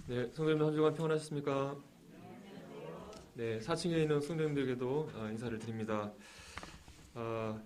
네, 성도님 한 주간 평안하셨습니까? 네, 4층에 있는 성도님들에게도 인사를 드립니다. 아,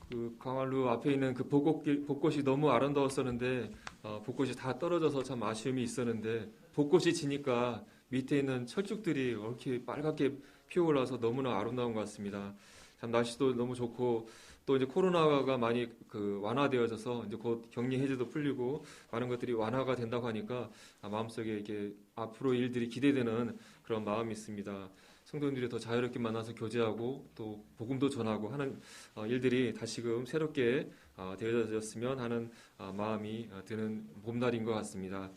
그 광활루 앞에 있는 그 벚꽃이 너무 아름다웠었는데 벚꽃이 다 떨어져서 참 아쉬움이 있었는데 벚꽃이 지니까 밑에 있는 철쭉들이 이렇게 빨갛게 피어올라서 너무나 아름다운 것 같습니다. 참 날씨도 너무 좋고 또 이제 코로나가 많이 완화되어져서 이제 곧 격리 해제도 풀리고 많은 것들이 완화가 된다고 하니까 마음속에 이게 앞으로 일들이 기대되는 그런 마음이 있습니다. 성도님들이 더 자유롭게 만나서 교제하고 또 복음도 전하고 하는 일들이 다시금 새롭게 되어졌으면 하는 마음이 드는 봄날인 것 같습니다.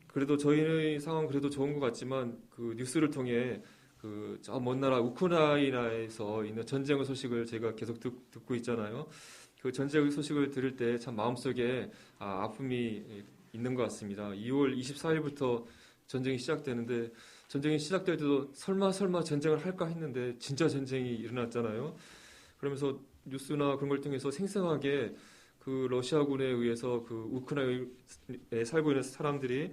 그래도 저희의 상황 그래도 좋은 것 같지만 그 뉴스를 통해 그 저 먼 나라 우크라이나에서 있는 전쟁의 소식을 제가 계속 듣고 있잖아요. 그 전쟁의 소식을 들을 때 참 마음속에 아픔이 있는 것 같습니다. 2월 24일부터 전쟁이 시작되는데 전쟁이 시작될 때도 설마 전쟁을 할까 했는데 진짜 전쟁이 일어났잖아요. 그러면서 뉴스나 그런 걸 통해서 생생하게 그 러시아군에 의해서 그 우크라이나에 살고 있는 사람들이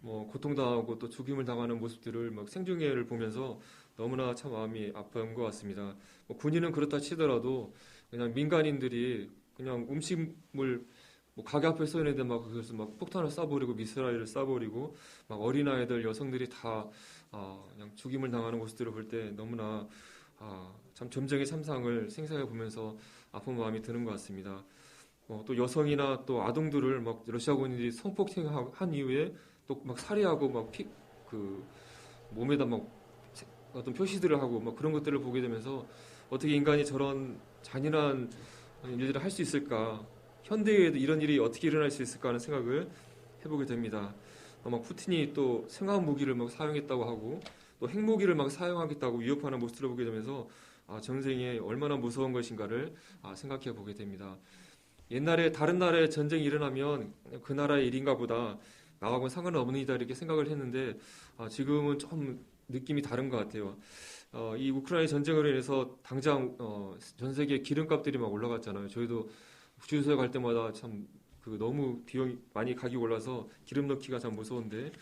뭐 고통당하고 또 죽임을 당하는 모습들을 막 생중계를 보면서 너무나 참 마음이 아픈 것 같습니다. 뭐 군인은 그렇다 치더라도 그냥 민간인들이 그냥 음식물 뭐 가게 앞에 서 있는데 막 그래서 막 폭탄을 쏴버리고 미사일을 쏴버리고 막 어린아이들 여성들이 다 그냥 죽임을 당하는 모습들을 볼 때 너무나 참 전쟁의 참상을 생생하게 보면서 아픈 마음이 드는 것 같습니다. 또 여성이나 또 아동들을 막 러시아군인들이 성폭행한 이후에 또 막 살해하고 막 그 몸에다 막 어떤 표시들을 하고 막 그런 것들을 보게 되면서 어떻게 인간이 저런 잔인한 일들을 할 수 있을까? 현대에도 이런 일이 어떻게 일어날 수 있을까 하는 생각을 해보게 됩니다. 막 푸틴이 또 생화학 무기를 막 사용했다고 하고 또 핵무기를 막 사용하겠다고 위협하는 모습을 보게 되면서 전쟁이 얼마나 무서운 것인가를 생각해 보게 됩니다. 옛날에 다른 나라에 전쟁이 일어나면 그 나라의 일인가 보다 나하고는 상관없는 이다 이렇게 생각을 했는데 지금은 좀 느낌이 다른 것 같아요. 이 우크라이나 전쟁으로 인해서 당장 전 세계 기름값들이 막 올라갔잖아요. 저희도 주유소에 갈 때마다 참 그 너무 비용이 많이 가격이 올라서 기름 넣기가 참 무서운데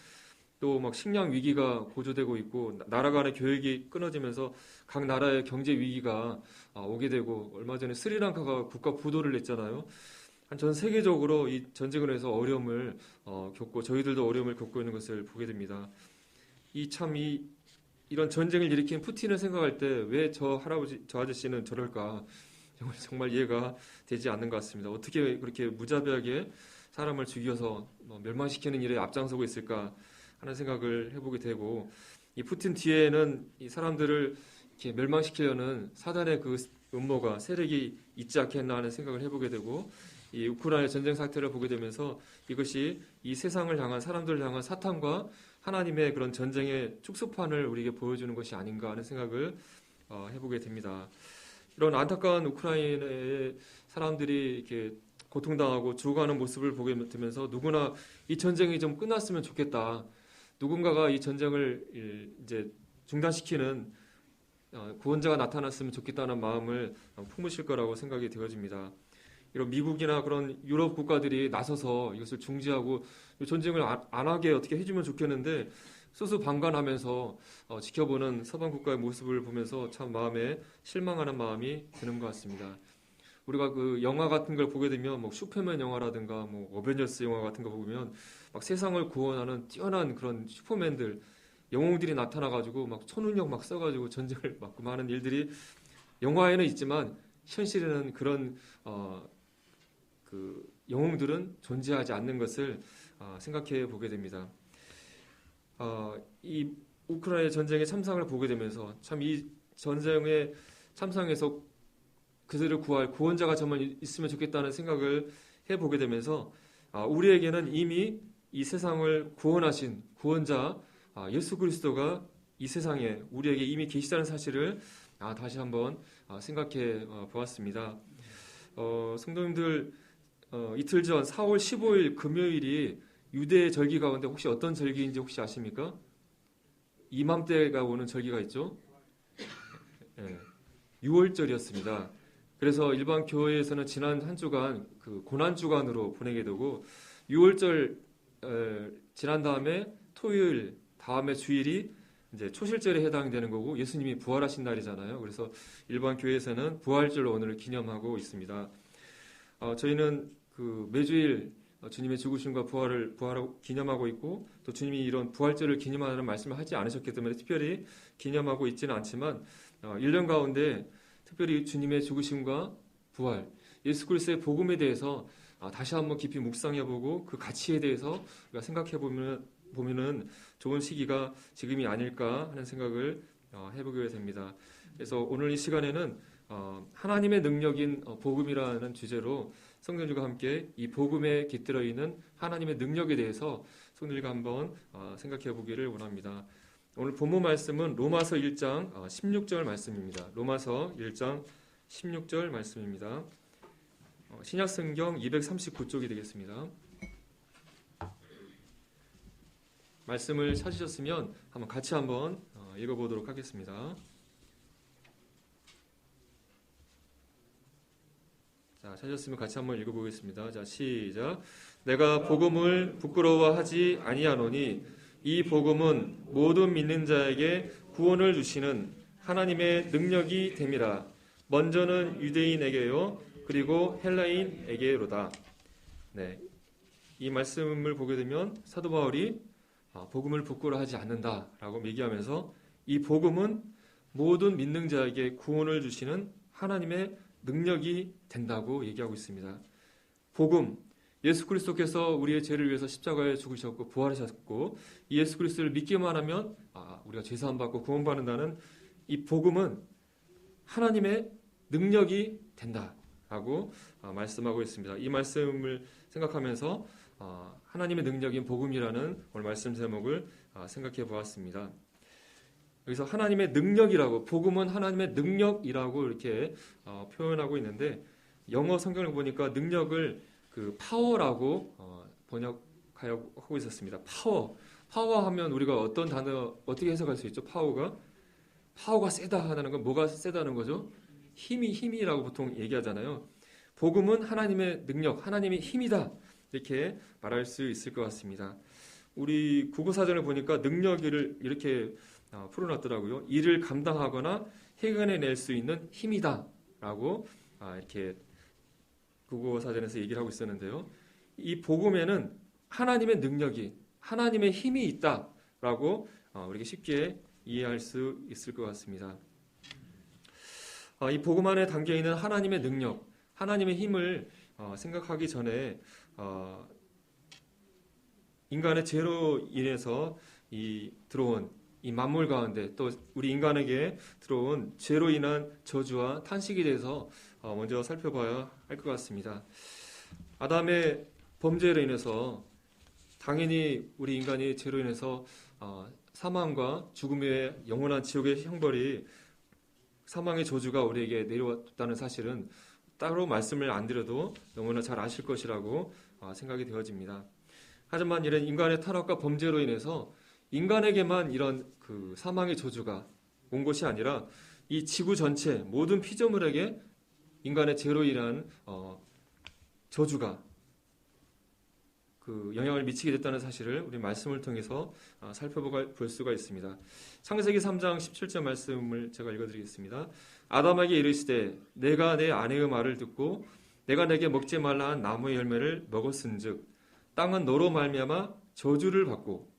또 막 식량 위기가 고조되고 있고 나라 간의 교역이 끊어지면서 각 나라의 경제 위기가 오게 되고 얼마 전에 스리랑카가 국가 부도를 냈잖아요. 전 세계적으로 이 전쟁을 해서 어려움을 겪고 저희들도 어려움을 겪고 있는 것을 보게 됩니다. 이런 전쟁을 일으킨 푸틴을 생각할 때 왜 저 할아버지 저 아저씨는 저럴까 정말 이해가 되지 않는 것 같습니다. 어떻게 그렇게 무자비하게 사람을 죽여서 멸망시키는 일에 앞장서고 있을까 하는 생각을 해보게 되고 이 푸틴 뒤에는 이 사람들을 이렇게 멸망시키려는 사단의 그 음모가 세력이 있지 않겠나 하는 생각을 해보게 되고 이 우크라이나 전쟁 사태를 보게 되면서 이것이 이 세상을 향한 사람들을 향한 사탄과 하나님의 그런 전쟁의 축소판을 우리에게 보여주는 것이 아닌가 하는 생각을 해보게 됩니다. 이런 안타까운 우크라이나의 사람들이 이렇게 고통당하고 죽어가는 모습을 보게 되면서 누구나 이 전쟁이 좀 끝났으면 좋겠다. 누군가가 이 전쟁을 이제 중단시키는 구원자가 나타났으면 좋겠다는 마음을 품으실 거라고 생각이 되어집니다. 이런 미국이나 그런 유럽 국가들이 나서서 이것을 중지하고 전쟁을 안 하게 어떻게 해주면 좋겠는데 수수방관하면서 지켜보는 서방 국가의 모습을 보면서 참 마음에 실망하는 마음이 드는 것 같습니다. 우리가 그 영화 같은 걸 보게 되면 뭐 슈퍼맨 영화라든가 뭐 어벤져스 영화 같은 거 보면 막 세상을 구원하는 뛰어난 그런 슈퍼맨들 영웅들이 나타나가지고 막 초능력 막 써가지고 전쟁을 막고 하는 일들이 영화에는 있지만 현실에는 그런 그 영웅들은 존재하지 않는 것을 생각해 보게 됩니다. 이 우크라이나 전쟁의 참상을 보게 되면서 참 이 전쟁의 참상에서 그들을 구할 구원자가 정말 있으면 좋겠다는 생각을 해보게 되면서 우리에게는 이미 이 세상을 구원하신 구원자 예수 그리스도가 이 세상에 우리에게 이미 계시다는 사실을 다시 한번 생각해 보았습니다. 성도님들 이틀 전 4월 15일 금요일이 유대 절기 가운데 혹시 어떤 절기인지 혹시 아십니까? 이맘때가 오는 절기가 있죠. 네, 6월절이었습니다. 그래서 일반 교회에서는 지난 한 주간 그 고난 주간으로 보내게 되고 6월절 지난 다음에 토요일 다음에 주일이 이제 초실절에 해당되는 거고 예수님이 부활하신 날이잖아요. 그래서 일반 교회에서는 부활절로 오늘을 기념하고 있습니다. 저희는 그 매주일 주님의 죽으심과 부활하고 기념하고 있고 또 주님이 이런 부활절을 기념하는 말씀을 하지 않으셨기 때문에 특별히 기념하고 있지는 않지만 1년 가운데 특별히 주님의 죽으심과 부활, 예수 그리스도의 복음에 대해서 다시 한번 깊이 묵상해보고 그 가치에 대해서 우리가 생각해보면은 좋은 시기가 지금이 아닐까 하는 생각을 해보게 됩니다. 그래서 오늘 이 시간에는 하나님의 능력인 복음이라는 주제로 성도들과 함께 이 복음에 깃들어 있는 하나님의 능력에 대해서 성도들과 한번 생각해 보기를 원합니다. 오늘 본문 말씀은 로마서 1장 16절 말씀입니다. 로마서 1장 16절 말씀입니다. 신약성경 239쪽이 되겠습니다. 말씀을 찾으셨으면 같이 한번 읽어보도록 하겠습니다. 자, 찾으셨으면 같이 한번 읽어보겠습니다. 자, 시작. 내가 복음을 부끄러워하지 아니하노니 이 복음은 모든 믿는 자에게 구원을 주시는 하나님의 능력이 됨이라. 먼저는 유대인에게요, 그리고 헬라인에게로다. 네, 이 말씀을 보게 되면 사도 바울이 복음을 부끄러워하지 않는다라고 얘기하면서 이 복음은 모든 믿는 자에게 구원을 주시는 하나님의 능력이 된다고 얘기하고 있습니다. 복음, 예수 그리스도께서 우리의 죄를 위해서 십자가에 죽으셨고 부활하셨고 이 예수 그리스도를 믿기만 하면 우리가 죄사함 받고 구원받는다는 이 복음은 하나님의 능력이 된다라고 말씀하고 있습니다. 이 말씀을 생각하면서 하나님의 능력인 복음이라는 오늘 말씀 제목을 생각해 보았습니다. 여기서 하나님의 능력이라고, 복음은 하나님의 능력이라고 이렇게 표현하고 있는데 영어 성경을 보니까 능력을 그 파워라고 번역하고 있었습니다. 파워하면 우리가 어떤 단어 어떻게 해석할 수 있죠? 파워가 세다 하는 건 뭐가 세다는 거죠? 힘이라고 보통 얘기하잖아요. 복음은 하나님의 능력, 하나님의 힘이다 이렇게 말할 수 있을 것 같습니다. 우리 국어사전을 보니까 능력을 이렇게 풀어놨더라고요. 일을 감당하거나 해결해낼 수 있는 힘이다라고 이렇게 국어사전에서 얘기를 하고 있었는데요. 이 복음에는 하나님의 능력이, 하나님의 힘이 있다라고 우리가 쉽게 이해할 수 있을 것 같습니다. 이 복음 안에 담겨있는 하나님의 능력, 하나님의 힘을 생각하기 전에 인간의 죄로 인해서 들어온 이 만물 가운데 또 우리 인간에게 들어온 죄로 인한 저주와 탄식에 대해서 먼저 살펴봐야 할 것 같습니다. 아담의 범죄로 인해서 당연히 우리 인간이 죄로 인해서 사망과 죽음의 영원한 지옥의 형벌이, 사망의 저주가 우리에게 내려왔다는 사실은 따로 말씀을 안 드려도 너무나 잘 아실 것이라고 생각이 되어집니다. 하지만 이런 인간의 타락과 범죄로 인해서 인간에게만 이런 그 사망의 저주가 온 것이 아니라 이 지구 전체 모든 피조물에게 인간의 죄로 인한 저주가 그 영향을 미치게 됐다는 사실을 우리 말씀을 통해서 살펴볼 수가 있습니다. 창세기 3장 17절 말씀을 제가 읽어드리겠습니다. 아담에게 이르시되 내가 내 아내의 말을 듣고 내가 내게 먹지 말라 한 나무의 열매를 먹었은즉 땅은 너로 말미암아 저주를 받고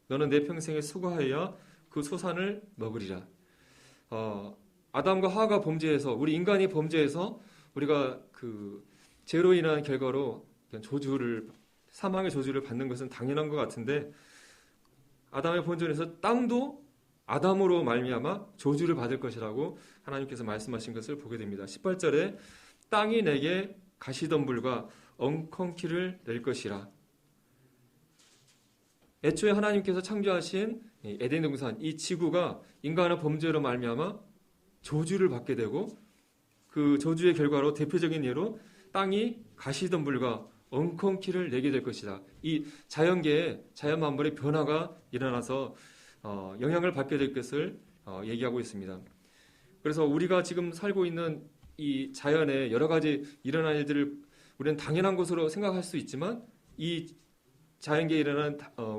너는 내 평생에 수고하여 그 소산을 먹으리라. 아담과 하와가 범죄해서, 우리 인간이 범죄해서 우리가 그 죄로 인한 결과로 사망의 저주를 받는 것은 당연한 것 같은데 아담의 본전에서 땅도 아담으로 말미암아 저주를 받을 것이라고 하나님께서 말씀하신 것을 보게 됩니다. 18절에 땅이 내게 가시덤불과 엉겅퀴를 낼 것이라. 애초에 하나님께서 창조하신 에덴 동산, 이 지구가 인간의 범죄로 말미암아 저주를 받게 되고 그 저주의 결과로 대표적인 예로 땅이 가시덤불과 엉겅퀴를 내게 될 것이다. 이 자연계에 자연 만물의 변화가 일어나서 영향을 받게 될 것을 얘기하고 있습니다. 그래서 우리가 지금 살고 있는 이 자연에 여러 가지 일어난 일들을 우리는 당연한 것으로 생각할 수 있지만 이 자연계에 일어난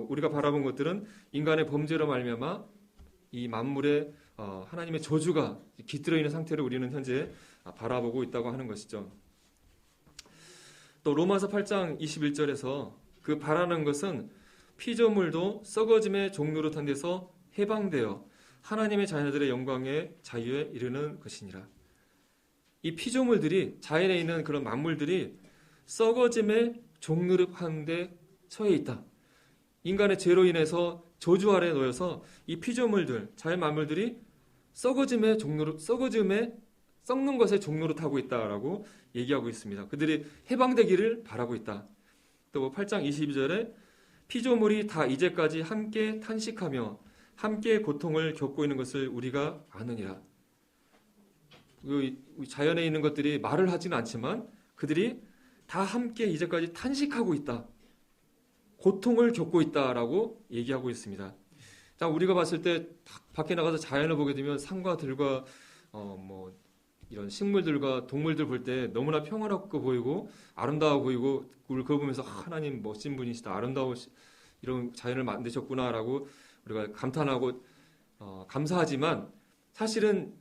우리가 바라본 것들은 인간의 범죄로 말미암아 이 만물에 하나님의 저주가 깃들어 있는 상태를 우리는 현재 바라보고 있다고 하는 것이죠. 또 로마서 8장 21절에서 그 바라는 것은 피조물도 썩어짐의 종로로 탄 데서 해방되어 하나님의 자녀들의 영광의 자유에 이르는 것이니라. 이 피조물들이, 자연에 있는 그런 만물들이 썩어짐의 종로로 하는데 처해 있다. 인간의 죄로 인해서 저주 아래에 놓여서 이 피조물들, 자연 만물들이 썩어짐의 종로로, 썩는 것의 종로로 타고 있다라고 얘기하고 있습니다. 그들이 해방되기를 바라고 있다. 또 8장 22절에 피조물이 다 이제까지 함께 탄식하며 함께 고통을 겪고 있는 것을 우리가 아느니라. 자연에 있는 것들이 말을 하지는 않지만 그들이 다 함께 이제까지 탄식하고 있다. 고통을 겪고 있다라고 얘기하고 있습니다. 자, 우리가 봤을 때 밖에 나가서 자연을 보게 되면 산과 들과 이런 식물들과 동물들 볼 때 너무나 평화롭고 보이고 아름다워 보이고 그걸 보면서 하나님 멋진 분이시다. 아름다워 이런 자연을 만드셨구나라고 우리가 감탄하고 감사하지만 사실은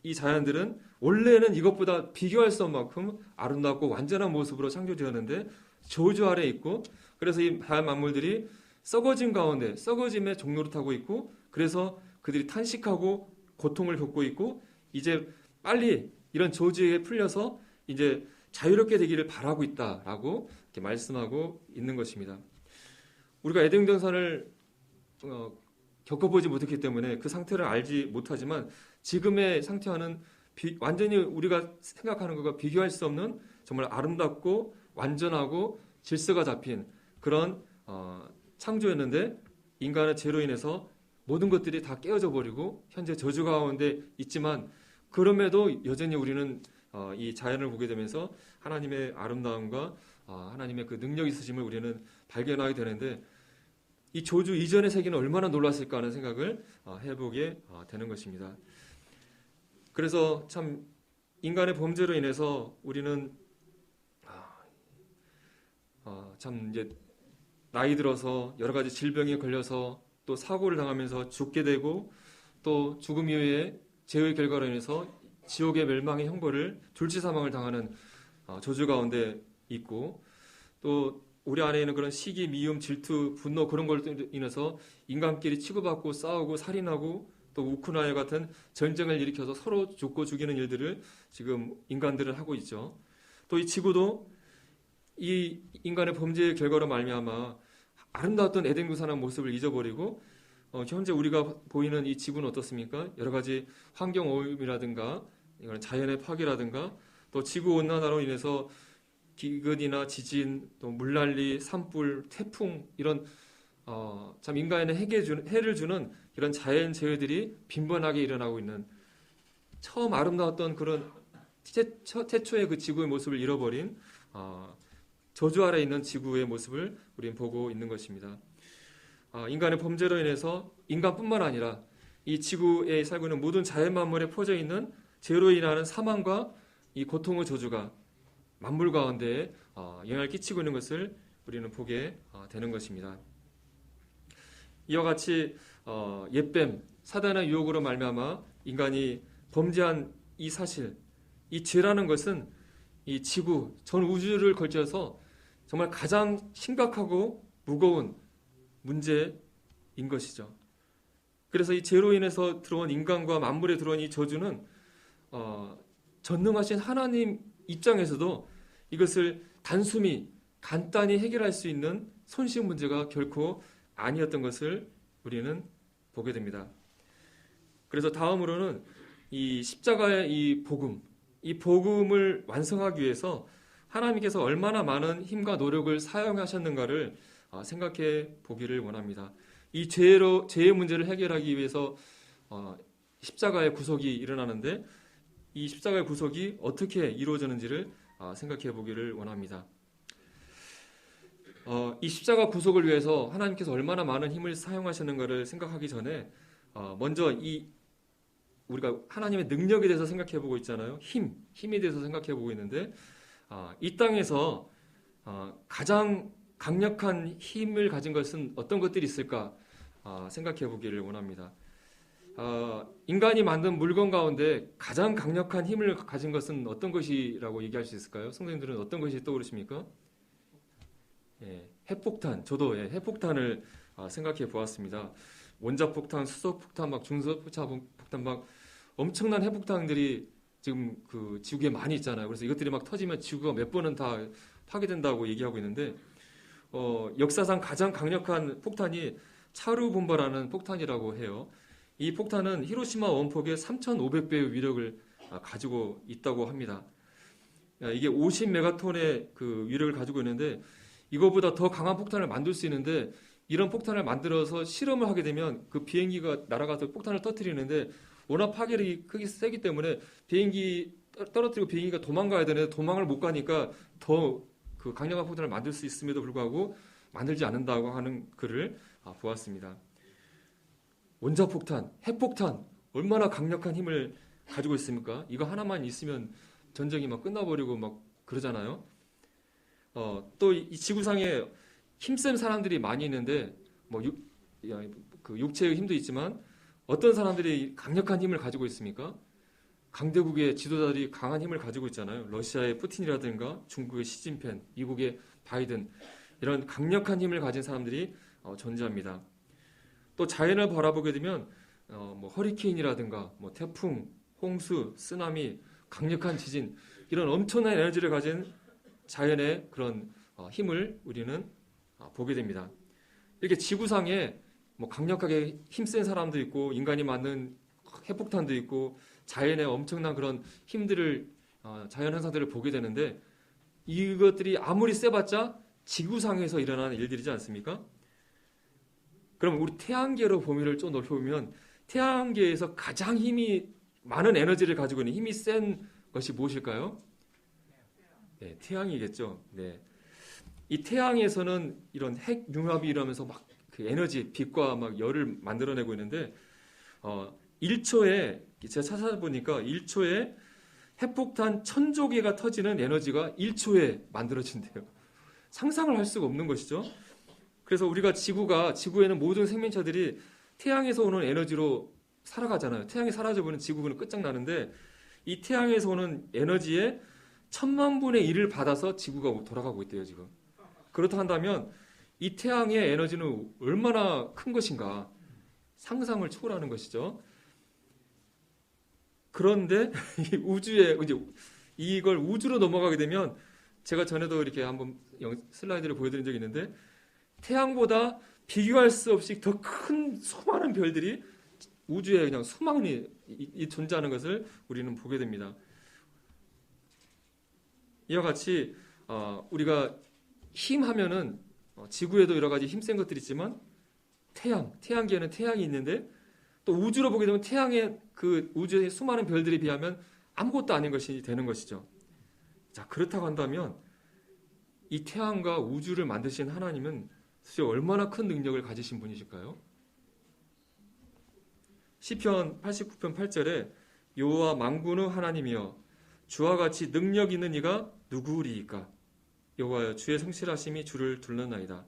이 자연들은 원래는 이것보다 비교할 수 없는 만큼 아름답고 완전한 모습으로 창조되었는데 저주 아래에 있고 그래서 이 자연 만물들이 썩어짐 가운데 썩어짐의 종로로 타고 있고 그래서 그들이 탄식하고 고통을 겪고 있고 이제 빨리 이런 저주에 풀려서 이제 자유롭게 되기를 바라고 있다라고 이렇게 말씀하고 있는 것입니다. 우리가 에덴 동산을 겪어보지 못했기 때문에 그 상태를 알지 못하지만 지금의 상태와는 완전히 우리가 생각하는 것과 비교할 수 없는 정말 아름답고 완전하고 질서가 잡힌 그런 창조였는데 인간의 죄로 인해서 모든 것들이 다 깨어져 버리고 현재 저주 가운데 있지만 그럼에도 여전히 우리는 이 자연을 보게 되면서 하나님의 아름다움과 하나님의 그 능력 있으심을 우리는 발견하게 되는데 이 저주 이전의 세계는 얼마나 놀랐을까 하는 생각을 해보게 되는 것입니다. 그래서 참 인간의 범죄로 인해서 우리는 참 이제 나이 들어서 여러 가지 질병에 걸려서 또 사고를 당하면서 죽게 되고 또 죽음 이후에 죄의 결과로 인해서 지옥의 멸망의 형벌을 졸지 사망을 당하는 저주 가운데 있고 또 우리 안에 있는 그런 시기, 미움, 질투, 분노 그런 걸로 인해서 인간끼리 치고받고 싸우고 살인하고 또 우크라이나 같은 전쟁을 일으켜서 서로 죽고 죽이는 일들을 지금 인간들은 하고 있죠. 또 이 지구도 이 인간의 범죄의 결과로 말미암아 아름다웠던 에덴 동산의 모습을 잊어버리고 현재 우리가 보이는 이 지구는 어떻습니까? 여러 가지 환경 오염이라든가 자연의 파괴라든가 또 지구 온난화로 인해서 기근이나 지진, 또 물난리, 산불, 태풍 이런 참 인간에게 해를 주는 이런 자연 재해들이 빈번하게 일어나고 있는 처음 아름다웠던 그런 태초의 그 지구의 모습을 잃어버린 저주 아래 있는 지구의 모습을 우리는 보고 있는 것입니다. 인간의 범죄로 인해서 인간뿐만 아니라 이 지구에 살고 있는 모든 자연 만물에 퍼져 있는 죄로 인하는 사망과 이 고통의 저주가 만물 가운데 영향을 끼치고 있는 것을 우리는 보게 되는 것입니다. 이와 같이 옛뱀, 사단의 유혹으로 말미암아 인간이 범죄한 이 사실, 이 죄라는 것은 이 지구, 전 우주를 걸쳐서 정말 가장 심각하고 무거운 문제인 것이죠. 그래서 이 죄로 인해서 들어온 인간과 만물에 들어온 이 저주는 전능하신 하나님 입장에서도 이것을 단숨이 간단히 해결할 수 있는 손쉬운 문제가 결코 아니었던 것을 우리는 보게 됩니다. 그래서 다음으로는 이 십자가의 이 복음을 완성하기 위해서 하나님께서 얼마나 많은 힘과 노력을 사용하셨는가를 생각해 보기를 원합니다. 이 죄의 문제를 해결하기 위해서 십자가의 구속이 일어나는데 이 십자가의 구속이 어떻게 이루어졌는지를 생각해 보기를 원합니다. 이 십자가 구속을 위해서 하나님께서 얼마나 많은 힘을 사용하셨는가를 생각하기 전에 먼저 우리가 하나님의 능력에 대해서 생각해 보고 있잖아요. 힘에 대해서 생각해 보고 있는데 이 땅에서 가장 강력한 힘을 가진 것은 어떤 것들이 있을까 생각해 보기를 원합니다. 인간이 만든 물건 가운데 가장 강력한 힘을 가진 것은 어떤 것이라고 얘기할 수 있을까요? 선생님들은 어떤 것이 떠오르십니까? 예, 핵폭탄. 저도 핵폭탄을 생각해 보았습니다. 원자폭탄, 수소폭탄, 막 중소폭탄, 막 엄청난 핵폭탄들이 지금 그 지구에 많이 있잖아요. 그래서 이것들이 막 터지면 지구가 몇 번은 다 파괴된다고 얘기하고 있는데, 역사상 가장 강력한 폭탄이 차르본바라는 폭탄이라고 해요. 이 폭탄은 히로시마 원폭의 3,500배의 위력을 가지고 있다고 합니다. 이게 50메가톤의 그 위력을 가지고 있는데, 이거보다 더 강한 폭탄을 만들 수 있는데, 이런 폭탄을 만들어서 실험을 하게 되면 그 비행기가 날아가서 폭탄을 터뜨리는데 워낙 파괴력이 크기 세기 때문에 비행기 떨어뜨리고 비행기가 도망가야 되는데 도망을 못 가니까 더 그 강력한 폭탄을 만들 수 있음에도 불구하고 만들지 않는다고 하는 글을 보았습니다. 원자폭탄, 핵폭탄 얼마나 강력한 힘을 가지고 있습니까? 이거 하나만 있으면 전쟁이 막 끝나버리고 막 그러잖아요. 또 이 지구상에 힘센 사람들이 많이 있는데 그 육체의 힘도 있지만 어떤 사람들이 강력한 힘을 가지고 있습니까? 강대국의 지도자들이 강한 힘을 가지고 있잖아요. 러시아의 푸틴이라든가 중국의 시진핑, 미국의 바이든 이런 강력한 힘을 가진 사람들이 존재합니다. 또 자연을 바라보게 되면 허리케인이라든가 태풍, 홍수, 쓰나미, 강력한 지진 이런 엄청난 에너지를 가진 자연의 그런 힘을 우리는 보게 됩니다. 이렇게 지구상에 강력하게 힘센 사람도 있고 인간이 만든 핵폭탄도 있고 자연의 엄청난 그런 힘들을 자연 현상들을 보게 되는데 이것들이 아무리 세봤자 지구상에서 일어나는 일들이지 않습니까? 그럼 우리 태양계로 범위를 좀 넓혀보면 태양계에서 가장 힘이 많은 에너지를 가지고 있는 힘이 센 것이 무엇일까요? 네, 태양이겠죠. 네. 이 태양에서는 이런 핵융합이 일어나면서 막 그 에너지, 빛과 막 열을 만들어내고 있는데 1초에 제가 찾아보니까 1초에 핵폭탄 1000조 개가 터지는 에너지가 1초에 만들어진대요. 상상을 할 수가 없는 것이죠. 그래서 우리가 지구에는 모든 생명체들이 태양에서 오는 에너지로 살아가잖아요. 태양이 사라져버리면 지구는 끝장나는데 이 태양에서 오는 에너지의 1000만 분의 1을 받아서 지구가 돌아가고 있대요, 지금. 그렇다 한다면 이 태양의 에너지는 얼마나 큰 것인가 상상을 초월하는 것이죠. 그런데 이 우주에 이제 이걸 우주로 넘어가게 되면 제가 전에도 이렇게 한번 슬라이드를 보여드린 적이 있는데 태양보다 비교할 수 없이 더 큰 수많은 별들이 우주에 그냥 수많이 존재하는 것을 우리는 보게 됩니다. 이와 같이 우리가 힘하면은 지구에도 여러 가지 힘센 것들이 있지만 태양계에는 태양이 있는데 또 우주로 보게 되면 태양의 그 우주의 수많은 별들에 비하면 아무것도 아닌 것이 되는 것이죠. 자, 그렇다고 한다면 이 태양과 우주를 만드신 하나님은 도대체 얼마나 큰 능력을 가지신 분이실까요? 시편 89편 8절에 여호와 만군의 하나님이여 주와 같이 능력 있는 이가 누구리이까? 여호와여 주의 성실하심이 주를 둘렀나이다.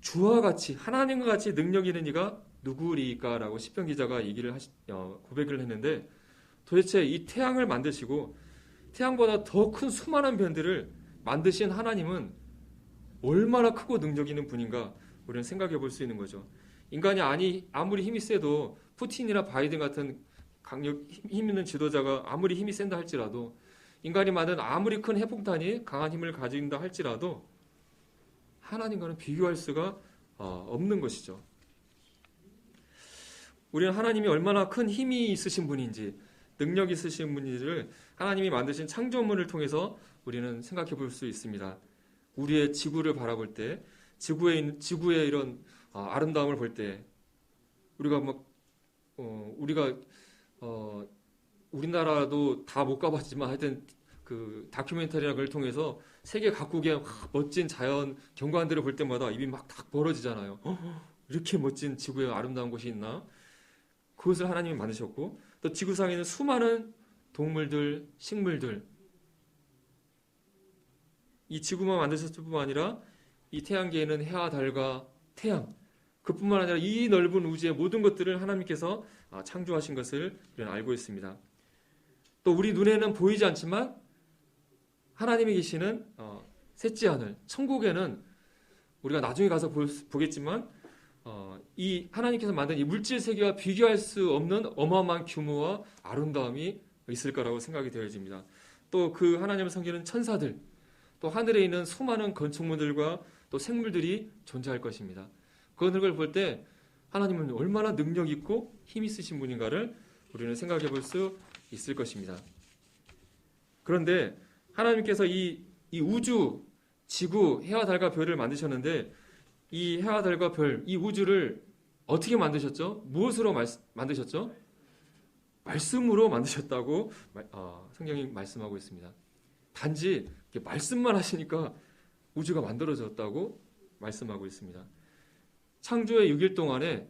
주와 같이 하나님과 같이 능력 있는 이가 누구리이까라고 시편 기자가 고백을 했는데 도대체 이 태양을 만드시고 태양보다 더 큰 수많은 별들을 만드신 하나님은 얼마나 크고 능력 있는 분인가 우리는 생각해 볼 수 있는 거죠. 인간이 아무리 힘이 세도 푸틴이나 바이든 같은 힘 있는 지도자가 아무리 힘이 센다 할지라도 인간이 만든 아무리 큰 핵폭탄이 강한 힘을 가진다 할지라도 하나님과는 비교할 수가 없는 것이죠. 우리는 하나님이 얼마나 큰 힘이 있으신 분인지 능력이 있으신 분인지를 하나님이 만드신 창조물을 통해서 우리는 생각해 볼 수 있습니다. 우리의 지구를 바라볼 때 지구의 이런 아름다움을 볼 때 우리가 우리나라도 다 못 가봤지만 하여튼 그 다큐멘터리라는 걸 통해서 세계 각국의 멋진 자연 경관들을 볼 때마다 입이 막 딱 벌어지잖아요. 이렇게 멋진 지구에 아름다운 곳이 있나? 그것을 하나님이 만드셨고 또 지구상에 있는 수많은 동물들, 식물들 이 지구만 만드셨을 뿐만 아니라 이 태양계에는 해와 달과 태양, 그뿐만 아니라 이 넓은 우주의 모든 것들을 하나님께서 창조하신 것을 우리는 알고 있습니다. 또 우리 눈에는 보이지 않지만 하나님이 계시는 셋째 하늘, 천국에는 우리가 나중에 가서 보겠지만 이 하나님께서 만든 이 물질 세계와 비교할 수 없는 어마어마한 규모와 아름다움이 있을 거라고 생각이 되어집니다. 또 그 하나님을 섬기는 천사들, 또 하늘에 있는 수많은 건축물들과 또 생물들이 존재할 것입니다. 그걸 볼 때 하나님은 얼마나 능력 있고 힘 있으신 분인가를 우리는 생각해 볼 수 있을 것입니다. 그런데 하나님께서 이 우주, 지구, 해와 달과 별을 만드셨는데 이 해와 달과 별, 이 우주를 어떻게 만드셨죠? 무엇으로 만드셨죠? 말씀으로 만드셨다고 성경이 말씀하고 있습니다. 단지 말씀만 하시니까 우주가 만들어졌다고 말씀하고 있습니다. 창조의 6일 동안에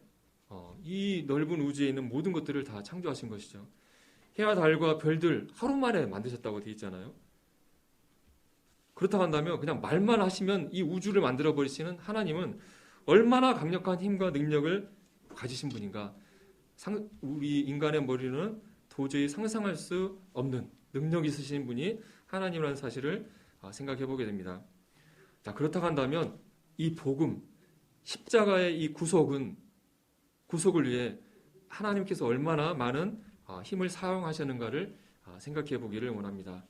이 넓은 우주에 있는 모든 것들을 다 창조하신 것이죠. 해와 달과 별들 하루 만에 만드셨다고 되어 있잖아요. 그렇다고 한다면 그냥 말만 하시면 이 우주를 만들어 버리시는 하나님은 얼마나 강력한 힘과 능력을 가지신 분인가. 우리 인간의 머리는 도저히 상상할 수 없는 능력이 있으신 분이 하나님이라는 사실을 생각해 보게 됩니다. 자, 그렇다고 한다면 이 복음, 십자가의 이 구속을 위해 하나님께서 얼마나 많은 힘을 사용하셨는가를 생각해 보기를 원합니다.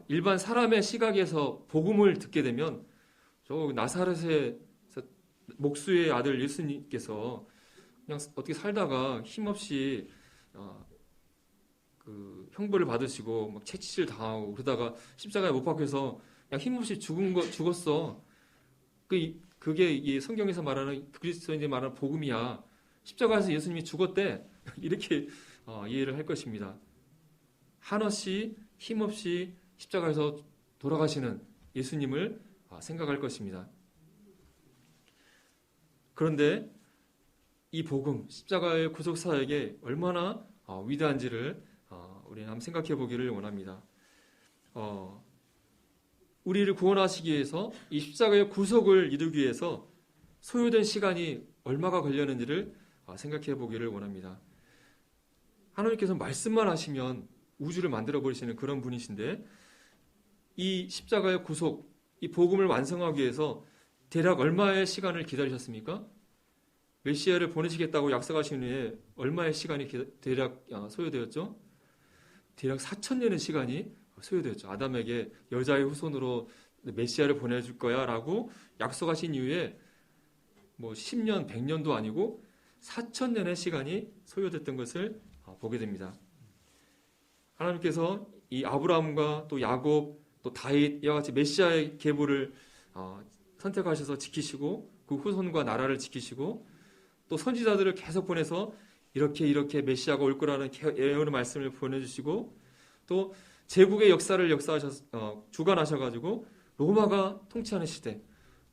일반 사람의 시각에서 복음을 듣게 되면 저 나사렛의 목수의 아들 예수님께서 그냥 어떻게 살다가 힘없이 그 형벌을 받으시고 막 채찍질 당하고 그러다가 십자가에 못 박혀서 그냥 힘없이 죽었어. 그게 이 성경에서 말하는 그리스도인들이 말하는 복음이야. 십자가에서 예수님이 죽었대. 이렇게 이해를 할 것입니다. 한없이 힘없이 십자가에서 돌아가시는 예수님을 생각할 것입니다. 그런데 이 복음, 십자가의 구속사역에 얼마나 위대한지를 우리는 한번 생각해 보기를 원합니다. 우리를 구원하시기 위해서 이 십자가의 구속을 이루기 위해서 소요된 시간이 얼마가 걸렸는지를 생각해 보기를 원합니다. 하나님께서 말씀만 하시면 우주를 만들어 버리시는 그런 분이신데 이 십자가의 구속, 이 복음을 완성하기 위해서 대략 얼마의 시간을 기다리셨습니까? 메시아를 보내시겠다고 약속하신 후에 얼마의 시간이 대략 소요되었죠? 대략 4,000년의 시간이 소요되었죠. 아담에게 여자의 후손으로 메시아를 보내줄 거야 라고 약속하신 이후에 뭐 10년, 100년도 아니고 4,000년의 시간이 소요됐던 것을 보게 됩니다. 하나님께서 이 아브라함과 또 야곱, 또 다윗 이와 같이 메시아의 계보를 선택하셔서 지키시고 그 후손과 나라를 지키시고 또 선지자들을 계속 보내서 이렇게 메시아가 올 거라는 예언의 말씀을 보내주시고 또 제국의 역사를 주관하셔가지고 로마가 통치하는 시대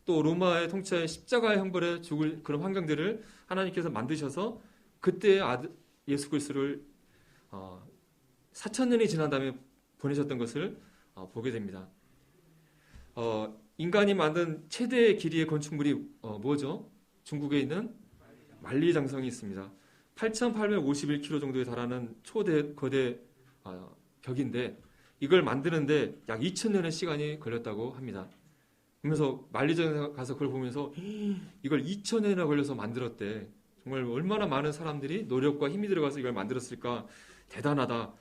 또 로마의 통치하에 십자가의 형벌에 죽을 그런 환경들을 하나님께서 만드셔서 그때의 예수 그리스도를 4,000년이 지난 다음에 보내셨던 것을 보게 됩니다. 인간이 만든 최대의 길이의 건축물이 뭐죠? 중국에 있는 만리장성이 있습니다. 8,851km 정도에 달하는 거대 벽인데 이걸 만드는데 약 2,000년의 시간이 걸렸다고 합니다. 그러면서 만리장성 가서 그걸 보면서 이걸 2,000년이나 걸려서 만들었대. 정말 얼마나 많은 사람들이 노력과 힘이 들어가서 이걸 만들었을까. 대단하다.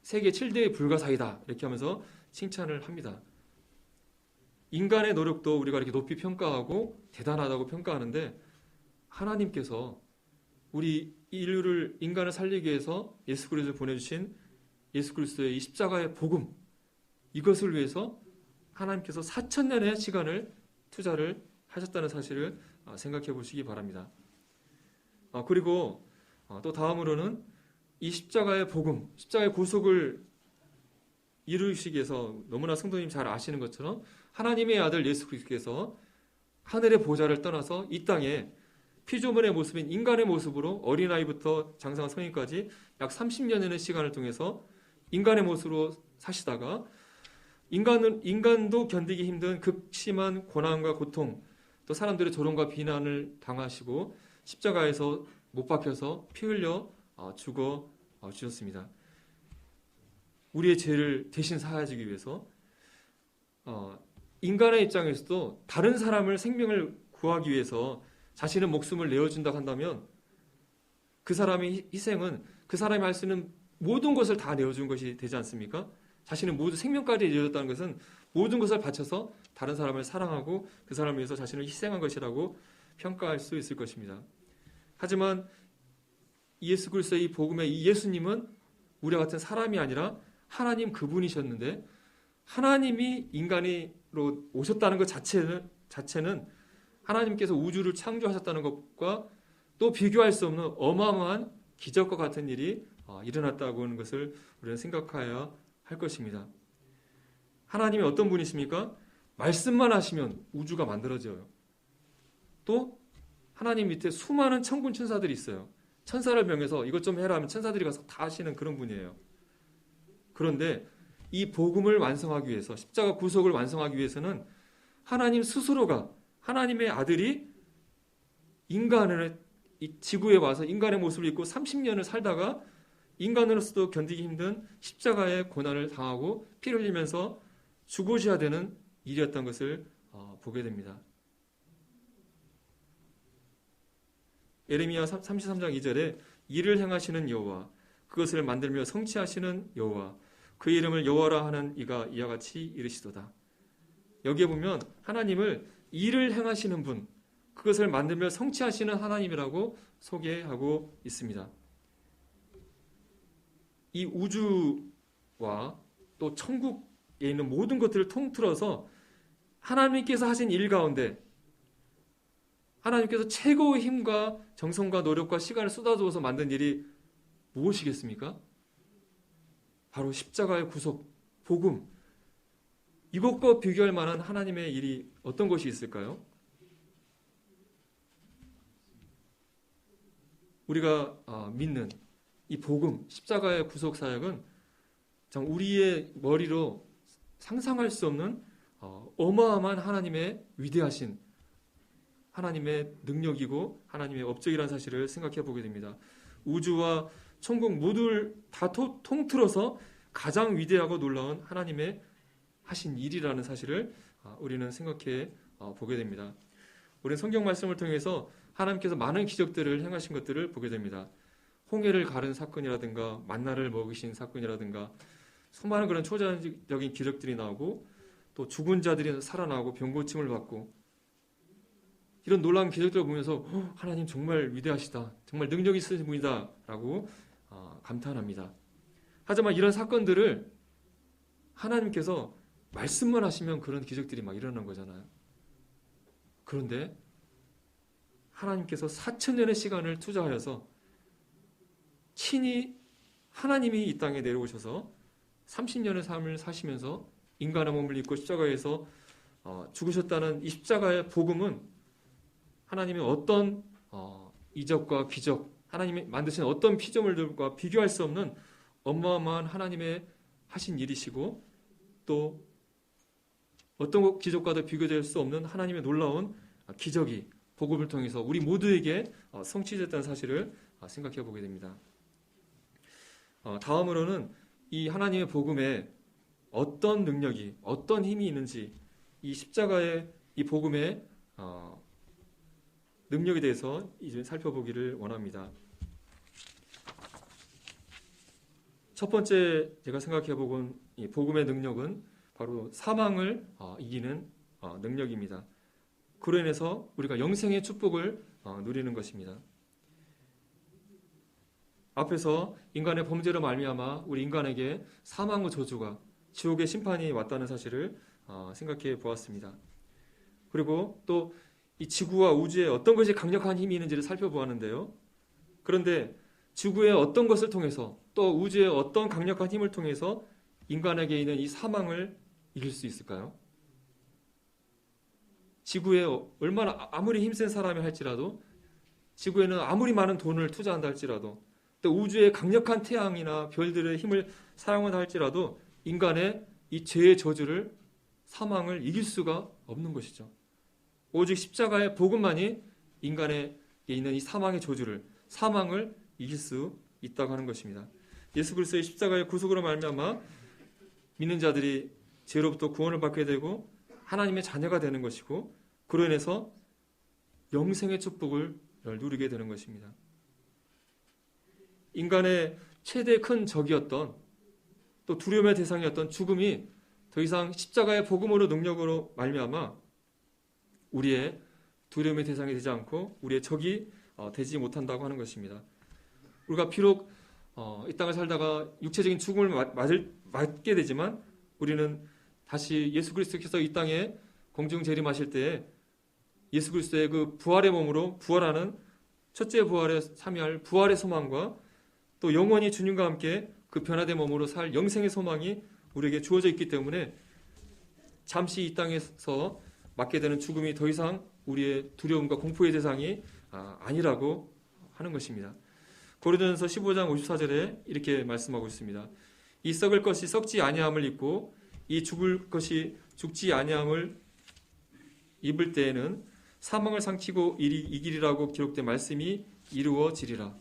세계 7대의 불가사이다. 이렇게 하면서 칭찬을 합니다. 인간의 노력도 우리가 이렇게 높이 평가하고 대단하다고 평가하는데 하나님께서 우리 인간을 살리기 위해서 예수 그리스도를 보내주신 예수 그리스도의 이 십자가의 복음 이것을 위해서 하나님께서 4,000년의 시간을 투자를 하셨다는 사실을 생각해 보시기 바랍니다. 그리고 또 다음으로는 이 십자가의 복음, 십자가의 구속을 이루시기 위해서 너무나 성도님 잘 아시는 것처럼 하나님의 아들 예수 그리스도께서 하늘의 보좌를 떠나서 이 땅에 피조물의 모습인 인간의 모습으로 어린아이부터 장성한 성인까지 약 30년의 시간을 통해서 인간의 모습으로 사시다가 인간도 견디기 힘든 극심한 고난과 고통, 또 사람들의 조롱과 비난을 당하시고 십자가에서 못 박혀서 피 흘려 죽어 주셨습니다. 우리의 죄를 대신 사하시기 위해서 인간의 입장에서도 다른 사람을 생명을 구하기 위해서 자신의 목숨을 내어준다고 한다면 그 사람의 희생은 그 사람이 할 수 있는 모든 것을 다 내어준 것이 되지 않습니까? 자신의 모든 생명까지 내어줬다는 것은 모든 것을 바쳐서 다른 사람을 사랑하고 그 사람을 위해서 자신을 희생한 것이라고 평가할 수 있을 것입니다. 하지만 예수 그리스도의 이 복음의 이 예수님은 우리와 같은 사람이 아니라 하나님 그분이셨는데 하나님이 인간으로 오셨다는 것 자체는 하나님께서 우주를 창조하셨다는 것과 또 비교할 수 없는 어마어마한 기적과 같은 일이 일어났다고 하는 것을 우리는 생각해야 할 것입니다. 하나님이 어떤 분이십니까? 말씀만 하시면 우주가 만들어져요. 또 하나님 밑에 수많은 천군 천사들이 있어요. 천사를 명해서 이것 좀 해라 하면 천사들이 가서 다 하시는 그런 분이에요. 그런데 이 복음을 완성하기 위해서, 십자가 구속을 완성하기 위해서는 하나님 스스로가, 하나님의 아들이 인간의 이 지구에 와서 인간의 모습을 입고 30년을 살다가 인간으로서도 견디기 힘든 십자가의 고난을 당하고 피를 흘리면서 죽으셔야 되는 일이었던 것을 보게 됩니다. 예레미야 33장 2절에 일을 행하시는 여호와, 그것을 만들며 성취하시는 여호와, 그 이름을 여호와라 하는 이가 이와 같이 이르시도다. 여기에 보면 하나님을 일을 행하시는 분, 그것을 만들며 성취하시는 하나님이라고 소개하고 있습니다. 이 우주와 또 천국에 있는 모든 것들을 통틀어서 하나님께서 하신 일 가운데 하나님께서 최고의 힘과 정성과 노력과 시간을 쏟아부어서 만든 일이 무엇이겠습니까? 바로 십자가의 구속, 복음. 이것과 비교할 만한 하나님의 일이 어떤 것이 있을까요? 우리가 믿는 이 복음, 십자가의 구속 사역은 참 우리의 머리로 상상할 수 없는 어마어마한 하나님의 위대하신 하나님의 능력이고 하나님의 업적이라는 사실을 생각해 보게 됩니다. 우주와 천국 모두를 다 통틀어서 가장 위대하고 놀라운 하나님의 하신 일이라는 사실을 우리는 생각해 보게 됩니다. 우리는 성경 말씀을 통해서 하나님께서 많은 기적들을 행하신 것들을 보게 됩니다. 홍해를 가른 사건이라든가 만나를 먹이신 사건이라든가 수많은 그런 초자연적인 기적들이 나오고 또 죽은 자들이 살아나고 병고침을 받고 이런 놀라운 기적들을 보면서 하나님 정말 위대하시다, 정말 능력 있으신 분이다 라고 감탄합니다. 하지만 이런 사건들을 하나님께서 말씀만 하시면 그런 기적들이 막 일어나는 거잖아요. 그런데 하나님께서 4,000년의 시간을 투자하여서 친히 하나님이 이 땅에 내려오셔서 30년의 삶을 사시면서 인간의 몸을 입고 십자가에서 죽으셨다는 이 십자가의 복음은 하나님의 어떤 이적과 기적, 하나님이 만드신 어떤 피조물들과 비교할 수 없는 어마어마한 하나님의 하신 일이시고 또 어떤 기적과도 비교될 수 없는 하나님의 놀라운 기적이 복음을 통해서 우리 모두에게 성취됐다는 사실을 생각해 보게 됩니다. 다음으로는 이 하나님의 복음에 어떤 능력이, 어떤 힘이 있는지 이 십자가의 이 복음의 능력에 대해서 이제 살펴보기를 원합니다. 첫 번째 제가 생각해 본 이 복음의 능력은 바로 사망을 이기는 능력입니다. 그로 인해서 우리가 영생의 축복을 누리는 것입니다. 앞에서 인간의 범죄로 말미암아 우리 인간에게 사망의 저주가 지옥의 심판이 왔다는 사실을 생각해 보았습니다. 그리고 또 이 지구와 우주에 어떤 것이 강력한 힘이 있는지를 살펴보았는데요. 그런데 지구의 어떤 것을 통해서 또 우주의 어떤 강력한 힘을 통해서 인간에게 있는 이 사망을 이길 수 있을까요? 지구에 얼마나 아무리 힘센 사람이 할지라도 지구에는 아무리 많은 돈을 투자한다 할지라도 또 우주의 강력한 태양이나 별들의 힘을 사용한다 할지라도 인간의 이 죄의 저주를, 사망을 이길 수가 없는 것이죠. 오직 십자가의 복음만이 인간에게 있는 이 사망의 저주를, 사망을 이길 수 있다고 하는 것입니다. 예수 그리스도의 십자가의 구속으로 말미암아 믿는 자들이 죄로부터 구원을 받게 되고 하나님의 자녀가 되는 것이고, 그로 인해서 영생의 축복을 누리게 되는 것입니다. 인간의 최대 큰 적이었던, 또 두려움의 대상이었던 죽음이 더 이상 십자가의 복음으로, 능력으로 말미암아 우리의 두려움의 대상이 되지 않고 우리의 적이 되지 못한다고 하는 것입니다. 우리가 비록 이 땅을 살다가 육체적인 죽음을 맞게 되지만 우리는 다시 예수 그리스도께서 이 땅에 공중 재림하실 때에 예수 그리스도의 그 부활의 몸으로 부활하는 첫째 부활에 참여할 부활의 소망과, 또 영원히 주님과 함께 그 변화된 몸으로 살 영생의 소망이 우리에게 주어져 있기 때문에 잠시 이 땅에서 맞게 되는 죽음이 더 이상 우리의 두려움과 공포의 대상이 아니라고 하는 것입니다. 고린도전서 15장 54절에 이렇게 말씀하고 있습니다. 이 썩을 것이 썩지 아니함을 입고 이 죽을 것이 죽지 아니함을 입을 때에는 사망을 삼키고 이기리라고 기록된 말씀이 이루어지리라.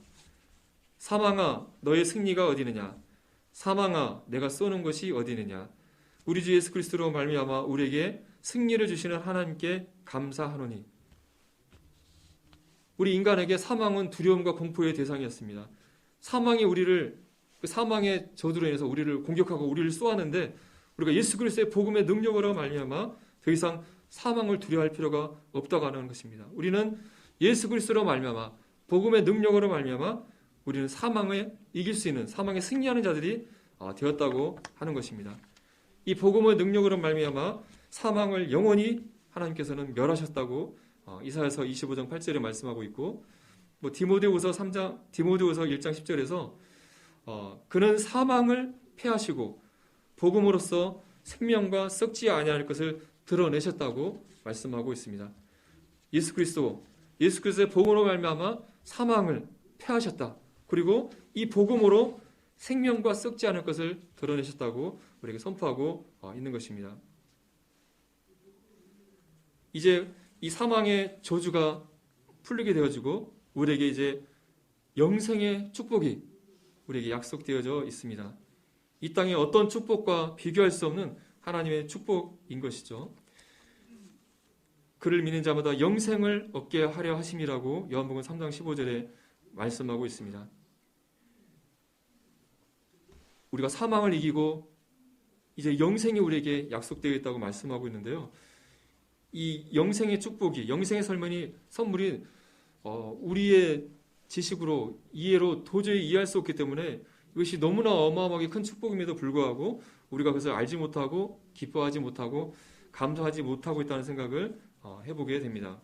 사망아 너의 승리가 어디느냐? 사망아 내가 쏘는 것이 어디느냐? 우리 주 예수 그리스도로 말미암아 우리에게 승리를 주시는 하나님께 감사하노니. 우리 인간에게 사망은 두려움과 공포의 대상이었습니다. 사망이 우리를, 그 사망의 저주로 인해서 우리를 공격하고 우리를 쏘았는데, 우리가 예수 그리스도의 복음의 능력으로 말미암아 더 이상 사망을 두려워할 필요가 없다고 하는 것입니다. 우리는 예수 그리스도로 말미암아, 복음의 능력으로 말미암아 우리는 사망을 이길 수 있는, 사망에 승리하는 자들이 되었다고 하는 것입니다. 이 복음의 능력으로 말미암아 사망을 영원히 하나님께서는 멸하셨다고 이사야서 25장 8절에 말씀하고 있고, 디모데후서 1장 10절에서 그는 사망을 패하시고 복음으로써 생명과 썩지 아니할 것을 드러내셨다고 말씀하고 있습니다. 예수 그리스도의 복음으로 말미암아 사망을 패하셨다. 그리고 이 복음으로 생명과 썩지 않을 것을 드러내셨다고 우리에게 선포하고 있는 것입니다. 이제 이 사망의 저주가 풀리게 되어지고 우리에게 이제 영생의 축복이 우리에게 약속되어져 있습니다. 이 땅의 어떤 축복과 비교할 수 없는 하나님의 축복인 것이죠. 그를 믿는 자마다 영생을 얻게 하려 하심이라고 요한복음 3장 15절에 말씀하고 있습니다. 우리가 사망을 이기고 이제 영생이 우리에게 약속되어 있다고 말씀하고 있는데요. 이 영생의 축복이, 영생의 선물이 우리의 지식으로, 이해로 도저히 이해할 수 없기 때문에 이것이 너무나 어마어마하게 큰 축복임에도 불구하고 우리가 그것을 알지 못하고 기뻐하지 못하고 감사하지 못하고 있다는 생각을 해보게 됩니다.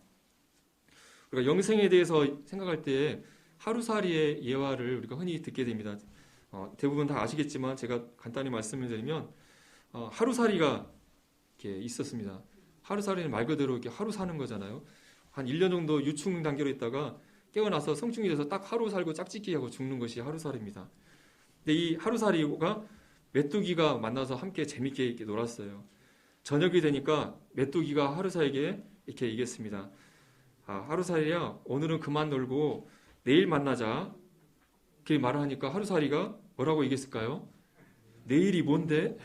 우리가 영생에 대해서 생각할 때 하루살이의 예화를 우리가 흔히 듣게 됩니다. 대부분 다 아시겠지만 제가 간단히 말씀을 드리면 하루살이가 이렇게 있었습니다. 하루살이는 말 그대로 이렇게 하루 사는 거잖아요. 한 1년 정도 유충 단계로 있다가 깨어나서 성충이 돼서 딱 하루 살고 짝짓기 하고 죽는 것이 하루살이입니다. 근데 이 하루살이가 메뚜기가 만나서 함께 재밌게 이렇게 놀았어요. 저녁이 되니까 메뚜기가 하루살이에게 이렇게 얘기했습니다. 하루살이야, 오늘은 그만 놀고 내일 만나자. 그렇게 말을 하니까 하루살이가 뭐라고 얘기했을까요? 내일이 뭔데?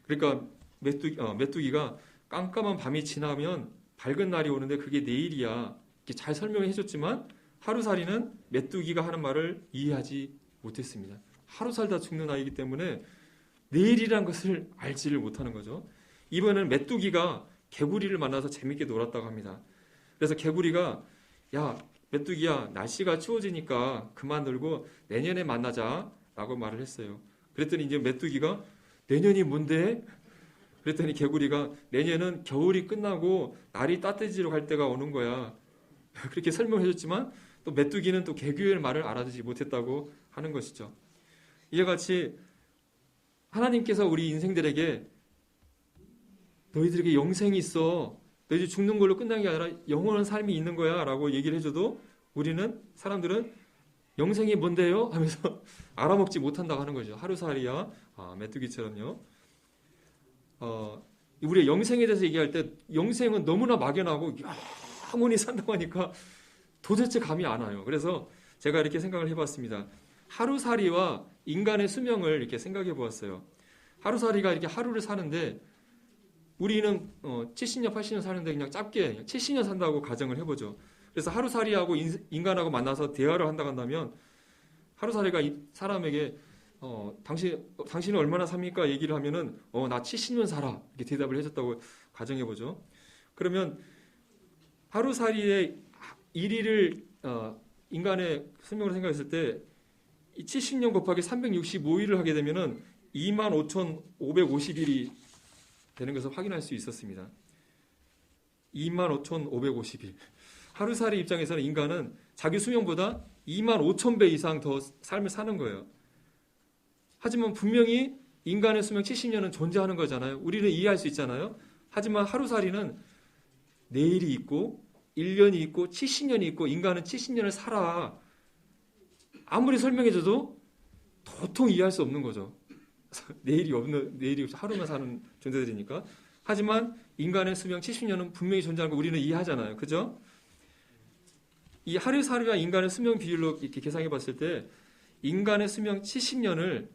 그러니까 메뚜기가 깜깜한 밤이 지나면 밝은 날이 오는데 그게 내일이야. 이렇게 잘 설명해 줬지만 하루살이는 메뚜기가 하는 말을 이해하지 못했습니다. 하루 살다 죽는 아이기 때문에 내일이란 것을 알지를 못하는 거죠. 이번에는 메뚜기가 개구리를 만나서 재밌게 놀았다고 합니다. 그래서 개구리가 야 메뚜기야, 날씨가 추워지니까 그만 놀고 내년에 만나자 라고 말을 했어요. 그랬더니 이제 메뚜기가 내년이 뭔데? 그랬더니 개구리가 내년은 겨울이 끝나고 날이 따뜻해지러 갈 때가 오는 거야. 그렇게 설명해줬지만 또 메뚜기는 또 개구리의 말을 알아듣지 못했다고 하는 것이죠. 이와 같이 하나님께서 우리 인생들에게 너희들에게 영생이 있어, 너희들이 죽는 걸로 끝난 게 아니라 영원한 삶이 있는 거야 라고 얘기를 해줘도 사람들은 영생이 뭔데요? 하면서 알아먹지 못한다고 하는 거죠. 하루살이야 메뚜기처럼요. 우리의 영생에 대해서 얘기할 때 영생은 너무나 막연하고 영원히 산다고 하니까 도대체 감이 안 와요. 그래서 제가 이렇게 생각을 해봤습니다. 하루살이와 인간의 수명을 이렇게 생각해 보았어요. 하루살이가 이렇게 하루를 사는데 우리는 70년, 80년 사는데 그냥 짧게 70년 산다고 가정을 해보죠. 그래서 하루살이하고 인간하고 만나서 대화를 한다고 한다면 하루살이가 사람에게 당신은 얼마나 삽니까? 얘기를 하면은 나 70년 살아 이렇게 대답을 해줬다고 가정해보죠. 그러면 하루살이의 일일을 인간의 수명으로 생각했을 때 70년 곱하기 365일을 하게 되면은 25,550일이 되는 것을 확인할 수 있었습니다. 25,550일. 하루살이 입장에서는 인간은 자기 수명보다 25,000배 이상 더 삶을 사는 거예요. 하지만 분명히 인간의 수명 70년은 존재하는 거잖아요. 우리는 이해할 수 있잖아요. 하지만 하루살이는 내일이 있고 1년이 있고 70년이 있고 인간은 70년을 살아. 아무리 설명해줘도 도통 이해할 수 없는 거죠. 내일이 없이 하루만 사는 존재들이니까. 하지만 인간의 수명 70년은 분명히 존재하는 거 우리는 이해하잖아요. 그죠? 이 하루살이와 인간의 수명 비율로 이렇게 계산해 봤을 때 인간의 수명 70년을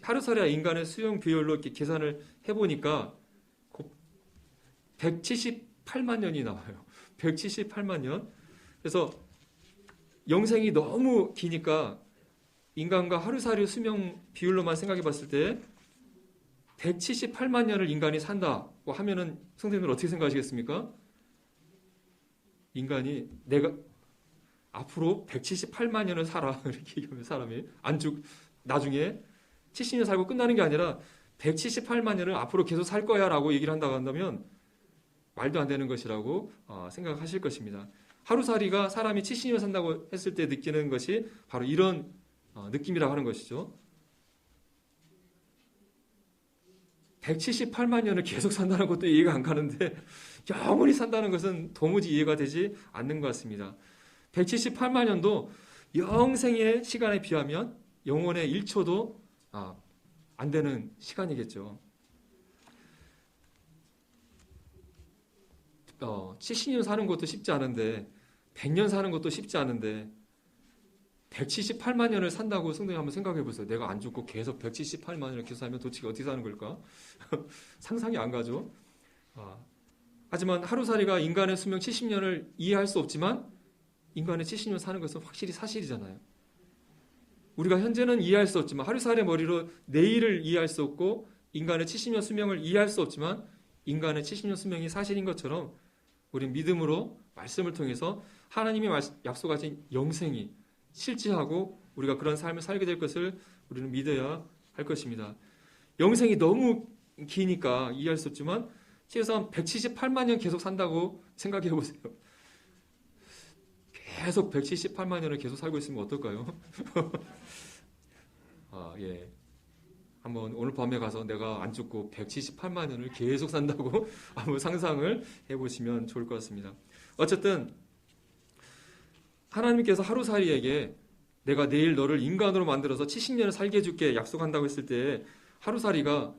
하루살이와 인간의 수명 비율로 이렇게 계산을 해보니까 178만 년이 나와요. 178만 년. 그래서 영생이 너무 기니까 인간과 하루살이 수명 비율로만 생각해 봤을 때 178만 년을 인간이 산다고 하면은 선생님들 어떻게 생각하시겠습니까? 인간이 내가 앞으로 178만 년을 살아 이렇게 얘기하면 사람이 나중에 70년 살고 끝나는 게 아니라 178만 년을 앞으로 계속 살 거야 라고 얘기를 한다고 한다면 말도 안 되는 것이라고 생각하실 것입니다. 하루살이가 사람이 70년 산다고 했을 때 느끼는 것이 바로 이런 느낌이라고 하는 것이죠. 178만 년을 계속 산다는 것도 이해가 안 가는데 영원히 산다는 것은 도무지 이해가 되지 않는 것 같습니다. 178만 년도 영생의 시간에 비하면 영혼의 1초도 안 되는 시간이겠죠. 70년 사는 것도 쉽지 않은데 100년 사는 것도 쉽지 않은데 178만 년을 산다고 성도님 한번 생각해 보세요. 내가 안 죽고 계속 178만 년을 계속 살면 도대체 어떻게 사는 걸까? 상상이 안 가죠. 하지만 하루살이가 인간의 수명 70년을 이해할 수 없지만 인간의 70년 사는 것은 확실히 사실이잖아요. 우리가 현재는 이해할 수 없지만 하루살이의 머리로 내일을 이해할 수 없고 인간의 70년 수명을 이해할 수 없지만 인간의 70년 수명이 사실인 것처럼 우리는 믿음으로 말씀을 통해서 하나님이 약속하신 영생이 실제하고 우리가 그런 삶을 살게 될 것을 우리는 믿어야 할 것입니다. 영생이 너무 기니까 이해할 수 없지만 최소한 178만 년 계속 산다고 생각해 보세요. 계속 178만 년을 계속 살고 있으면 어떨까요? 예. 한번 오늘 밤에 가서 내가 안 죽고 178만 년을 계속 산다고 한번 상상을 해보시면 좋을 것 같습니다. 어쨌든 하나님께서 하루살이에게 내가 내일 너를 인간으로 만들어서 70년을 살게 해줄게 약속한다고 했을 때 하루살이가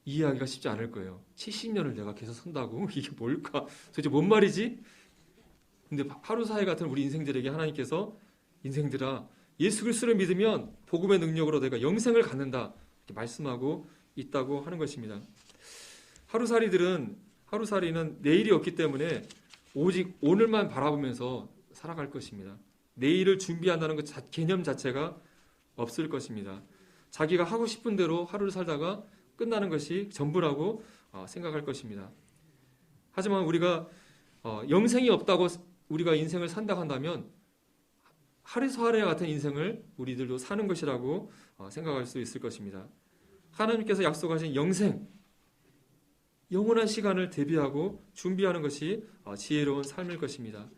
이해하기가 쉽지 않을 거예요. 70년을 내가 계속 산다고? 이게 뭘까? 도대체 뭔 말이지? 근데 하루살이 같은 우리 인생들에게 하나님께서 인생들아 예수 그리스도를 믿으면 복음의 능력으로 내가 영생을 갖는다 이렇게 말씀하고 있다고 하는 것입니다. 하루살이는 내일이 없기 때문에 오직 오늘만 바라보면서 살아갈 것입니다. 내일을 준비한다는 그 개념 자체가 없을 것입니다. 자기가 하고 싶은 대로 하루를 살다가 끝나는 것이 전부라고 생각할 것입니다. 하지만 우리가 영생이 없다고 우리가 인생을 산다고 한다면 하루살이 같은 인생을 우리들도 사는 것이라고 생각할 수 있을 것입니다. 하나님께서 약속하신 영생, 영원한 시간을 대비하고 준비하는 것이 지혜로운 삶일 것입니다.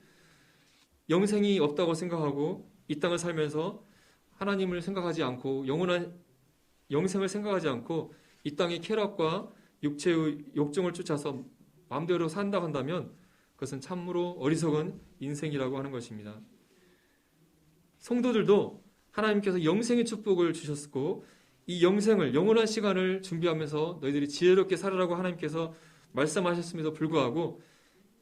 영생이 없다고 생각하고 이 땅을 살면서 하나님을 생각하지 않고 영원한 영생을 생각하지 않고 이 땅의 쾌락과 육체의 욕정을 쫓아서 마음대로 산다고 한다면 그것은 참으로 어리석은 인생이라고 하는 것입니다. 성도들도 하나님께서 영생의 축복을 주셨고 이 영생을, 영원한 시간을 준비하면서 너희들이 지혜롭게 살아라고 하나님께서 말씀하셨음에도 불구하고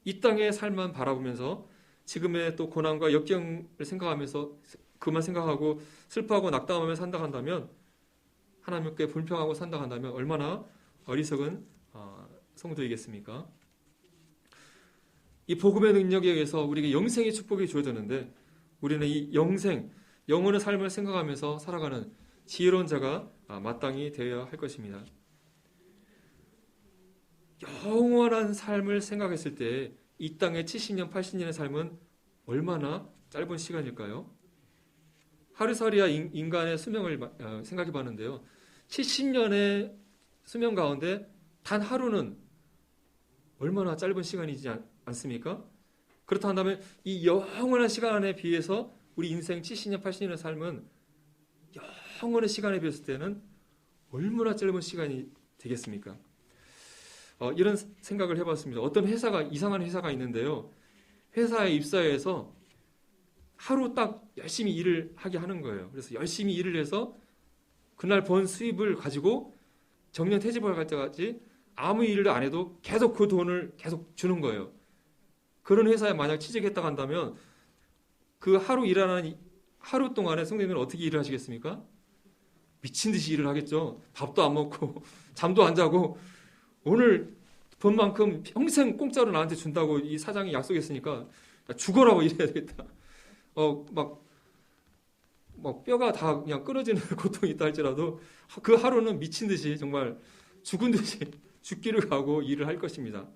이 땅의 삶만 바라보면서 지금의 또 고난과 역경을 생각하면서 그만 생각하고 슬퍼하고 낙담하며 산다 한다면, 하나님께 불평하고 산다 한다면 얼마나 어리석은 성도이겠습니까? 이 복음의 능력에 의해서 우리에게 영생의 축복이 주어졌는데, 우리는 이 영생, 영원의 삶을 생각하면서 살아가는 지혜로운 자가 마땅히 되어야 할 것입니다. 영원한 삶을 생각했을 때 이 땅의 70년, 80년의 삶은 얼마나 짧은 시간일까요? 하루살이와 인간의 수명을 생각해 봤는데요. 70년의 수명 가운데 단 하루는 얼마나 짧은 시간이지 않습니까? 그렇다 한다면 이 영원한 시간에 비해서 우리 인생 70년, 80년의 삶은 영원의 시간에 비했을 때는 얼마나 짧은 시간이 되겠습니까? 이런 생각을 해봤습니다. 어떤 회사가, 이상한 회사가 있는데요. 회사에 입사해서 하루 딱 열심히 일을 하게 하는 거예요. 그래서 열심히 일을 해서 그날 번 수입을 가지고 정년 퇴직을 갈 때까지 아무 일을 안 해도 계속 그 돈을 계속 주는 거예요. 그런 회사에 만약 취직했다고 한다면 그 하루 일하는 하루 동안에 성도님은 어떻게 일을 하시겠습니까? 미친 듯이 일을 하겠죠. 밥도 안 먹고 잠도 안 자고, 오늘 번 만큼 평생 공짜로 나한테 준다고 이 사장이 약속했으니까 죽어라고 일해야 되겠다. 막 뼈가 다 그냥 끊어지는 고통이 있다 할지라도 그 하루는 미친 듯이, 정말 죽은 듯이 죽기를 가고 일을 할 것입니다.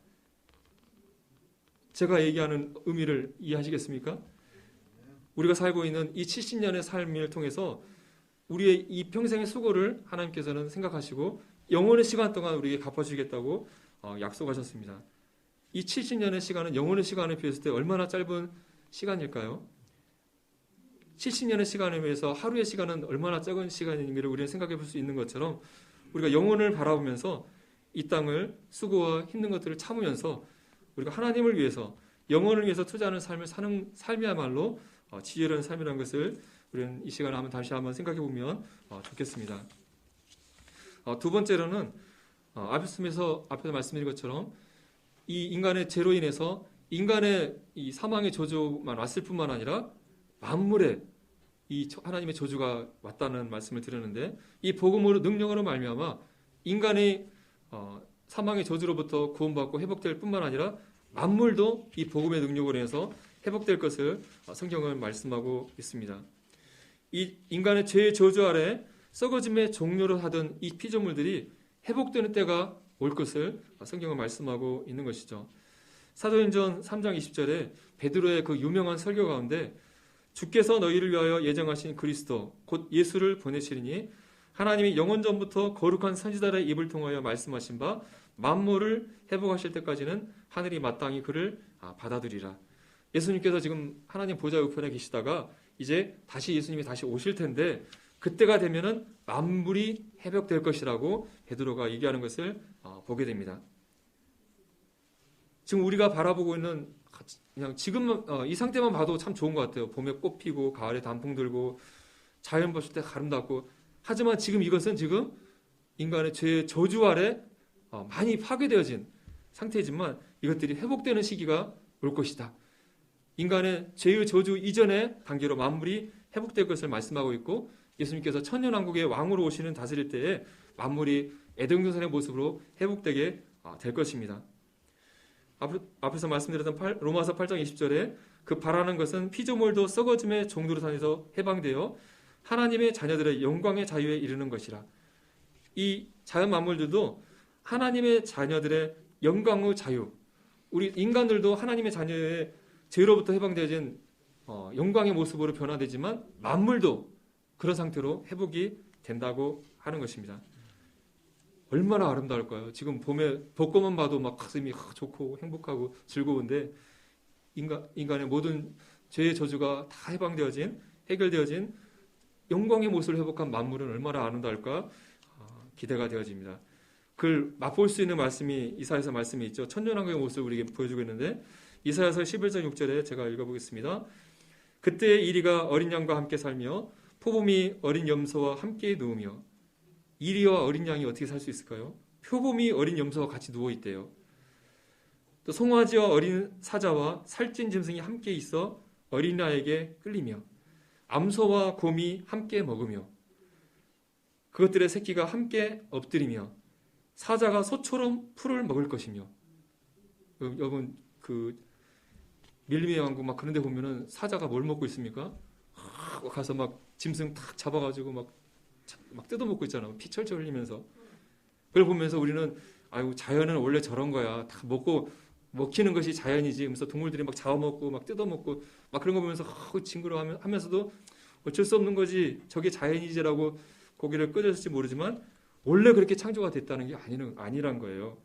제가 얘기하는 의미를 이해하시겠습니까? 우리가 살고 있는 이 70년의 삶을 통해서 우리의 이 평생의 수고를 하나님께서는 생각하시고 영원의 시간 동안 우리에게 갚아주시겠다고 약속하셨습니다. 이 70년의 시간은 영원의 시간에 비했을 때 얼마나 짧은 시간일까요? 70년의 시간에 비해서 하루의 시간은 얼마나 적은 시간인지를 우리는 생각해 볼 수 있는 것처럼, 우리가 영혼을 바라보면서 이 땅을 수고와 힘든 것들을 참으면서 우리가 하나님을 위해서, 영혼을 위해서 투자하는 삶을 사는 삶이야말로 지혜로운 삶이라는 것을 우리는 이 시간에 다시 한번 생각해 보면 좋겠습니다. 두 번째로는 앞에서 말씀드린 것처럼 이 인간의 죄로 인해서 인간의 이 사망의 저주만 왔을 뿐만 아니라 만물에 이 하나님의 저주가 왔다는 말씀을 드렸는데, 이 복음으로, 능력으로 말미암아 인간의 사망의 저주로부터 구원받고 회복될 뿐만 아니라 만물도 이 복음의 능력으로 인해서 회복될 것을 성경은 말씀하고 있습니다. 이 인간의 죄의 저주 아래 썩어짐의 종료로 하던 이 피조물들이 회복되는 때가 올 것을 성경은 말씀하고 있는 것이죠. 사도행전 3장 20절에 베드로의 그 유명한 설교 가운데, 주께서 너희를 위하여 예정하신 그리스도 곧 예수를 보내시리니 하나님이 영원전부터 거룩한 선지자의 입을 통하여 말씀하신 바 만물을 회복하실 때까지는 하늘이 마땅히 그를 받아들이라. 예수님께서 지금 하나님 보좌 우편에 계시다가 이제 예수님이 다시 오실 텐데, 그때가 되면은 만물이 회복될 것이라고 베드로가 얘기하는 것을 보게 됩니다. 지금 우리가 바라보고 있는, 그냥 지금 이 상태만 봐도 참 좋은 것 같아요. 봄에 꽃 피고 가을에 단풍 들고 자연 봤을 때 아름답고, 하지만 지금 이것은 지금 인간의 죄의 저주 아래 많이 파괴되어진 상태이지만 이것들이 회복되는 시기가 올 것이다. 인간의 죄의 저주 이전의 단계로 만물이 회복될 것을 말씀하고 있고, 예수님께서 천년왕국의 왕으로 오시는 다스릴 때에 만물이 에덴동산의 모습으로 회복되게 될 것입니다. 앞에서 말씀드렸던 로마서 8장 20절에 그 바라는 것은 피조물도 썩어짐의 종로로 다니서 해방되어 하나님의 자녀들의 영광의 자유에 이르는 것이라. 이 자연 만물들도 하나님의 자녀들의 영광의 자유, 우리 인간들도 하나님의 자녀의 죄로부터 해방되어진 영광의 모습으로 변화되지만 만물도 그런 상태로 회복이 된다고 하는 것입니다. 얼마나 아름다울까요? 지금 봄에 벚꽃만 봐도 막 가슴이 좋고 행복하고 즐거운데, 인간의 모든 죄의 저주가 다 해방되어진, 해결되어진 영광의 모습을 회복한 만물은 얼마나 아름다울까 기대가 되어집니다. 그걸 맛볼 수 있는 말씀이 이사야서 말씀이 있죠. 천년왕국의 모습을 우리에게 보여주고 있는데, 이사야서 11장 6절에 제가 읽어보겠습니다. 그때의 이리가 어린 양과 함께 살며 포범이 어린 염소와 함께 누우며, 이리와 어린 양이 어떻게 살 수 있을까요? 표범이 어린 염소와 같이 누워있대요. 또 송아지와 어린 사자와 살찐 짐승이 함께 있어 어린아이에게 끌리며 암소와 곰이 함께 먹으며 그것들의 새끼가 함께 엎드리며 사자가 소처럼 풀을 먹을 것이며. 여러분 그 밀림의 왕국 막 그런 데 보면은 사자가 뭘 먹고 있습니까? 가서 막 짐승 탁 잡아가지고 막 뜯어먹고 있잖아요. 피 철철 흘리면서. 그걸 보면서 우리는 아이고 자연은 원래 저런 거야. 다 먹히는 것이 자연이지. 하면서 동물들이 막 잡아먹고 막 뜯어먹고 막 그런 거 보면서 징그러워하면서도 어쩔 수 없는 거지. 저게 자연이지라고 고개를 끄덕였을지 모르지만 원래 그렇게 창조가 됐다는 게 아니란 거예요.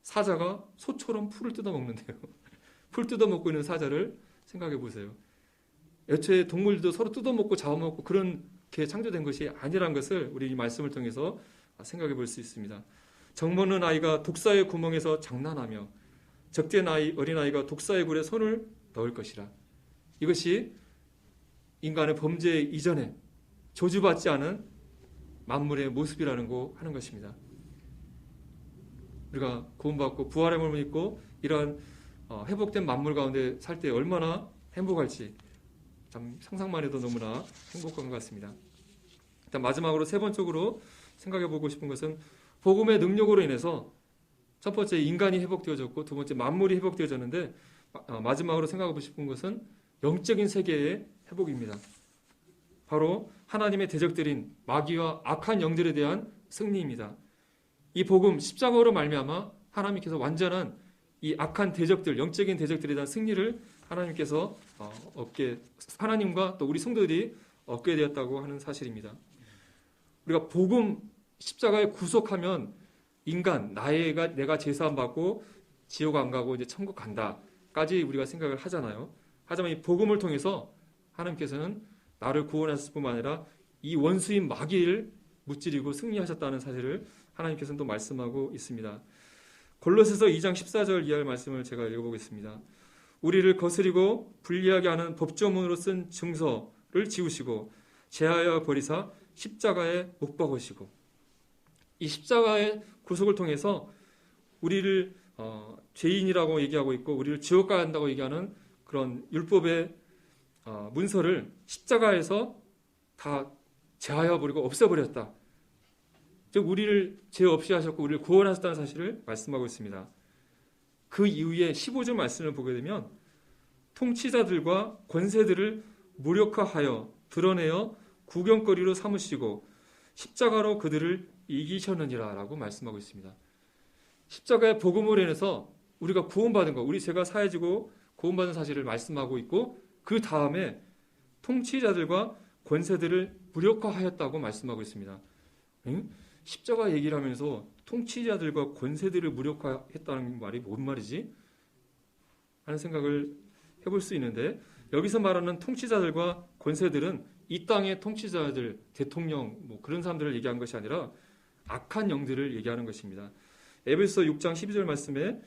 사자가 소처럼 풀을 뜯어먹는데요. 풀 뜯어먹고 있는 사자를 생각해 보세요. 애초에 동물들도 서로 뜯어먹고 잡아먹고 그렇게 창조된 것이 아니란 것을 우리 이 말씀을 통해서 생각해 볼 수 있습니다. 정먹는 아이가 독사의 구멍에서 장난하며 적된 어린아이가 독사의 굴에 손을 넣을 것이라. 이것이 인간의 범죄 이전에 저주받지 않은 만물의 모습이라는 하는 것입니다. 우리가 구원받고 부활의 몸을 입고 이러한 회복된 만물 가운데 살 때 얼마나 행복할지 참 상상만 해도 너무나 행복한 것 같습니다. 일단 마지막으로 세 번째로 생각해 보고 싶은 것은 복음의 능력으로 인해서 첫 번째 인간이 회복되어졌고 두 번째 만물이 회복되어졌는데 마지막으로 생각하고 싶은 것은 영적인 세계의 회복입니다. 바로 하나님의 대적들인 마귀와 악한 영들에 대한 승리입니다. 이 복음 십자가로 말미암아 하나님께서 완전한 이 악한 대적들, 영적인 대적들에 대한 승리를 하나님께서 하나님과 또 우리 성도들이 얻게 되었다고 하는 사실입니다. 우리가 복음 십자가에 구속하면 인간, 내가 제사함 받고 지옥 안 가고 이제 천국 간다까지 우리가 생각을 하잖아요. 하지만 이 복음을 통해서 하나님께서는 나를 구원하셨을 뿐만 아니라 이 원수인 마귀를 무찌르고 승리하셨다는 사실을 하나님께서는 또 말씀하고 있습니다. 골로새서 2장 14절 이하의 말씀을 제가 읽어보겠습니다. 우리를 거스리고 불리하게 하는 법조문으로 쓴 증서를 지우시고 제하여 버리사 십자가에 못 박으시고. 이 십자가의 구속을 통해서 우리를 죄인이라고 얘기하고 있고 우리를 지옥 가야 한다고 얘기하는 그런 율법의 문서를 십자가에서 다 제하여 버리고 없애버렸다. 즉 우리를 죄 없이 하셨고 우리를 구원하셨다는 사실을 말씀하고 있습니다. 그 이후에 15절 말씀을 보게 되면 통치자들과 권세들을 무력화하여 드러내어 구경거리로 삼으시고 십자가로 그들을 이기셨느니라 라고 말씀하고 있습니다. 십자가의 복음으로 인해서 우리가 구원받은 것, 우리 죄가 사해지고 구원받은 사실을 말씀하고 있고 그 다음에 통치자들과 권세들을 무력화하였다고 말씀하고 있습니다. 십자가 얘기를 하면서 통치자들과 권세들을 무력화했다는 말이 뭔 말이지? 하는 생각을 해볼 수 있는데 여기서 말하는 통치자들과 권세들은 이 땅의 통치자들, 대통령 그런 사람들을 얘기한 것이 아니라 악한 영들을 얘기하는 것입니다. 에베소 6장 12절 말씀에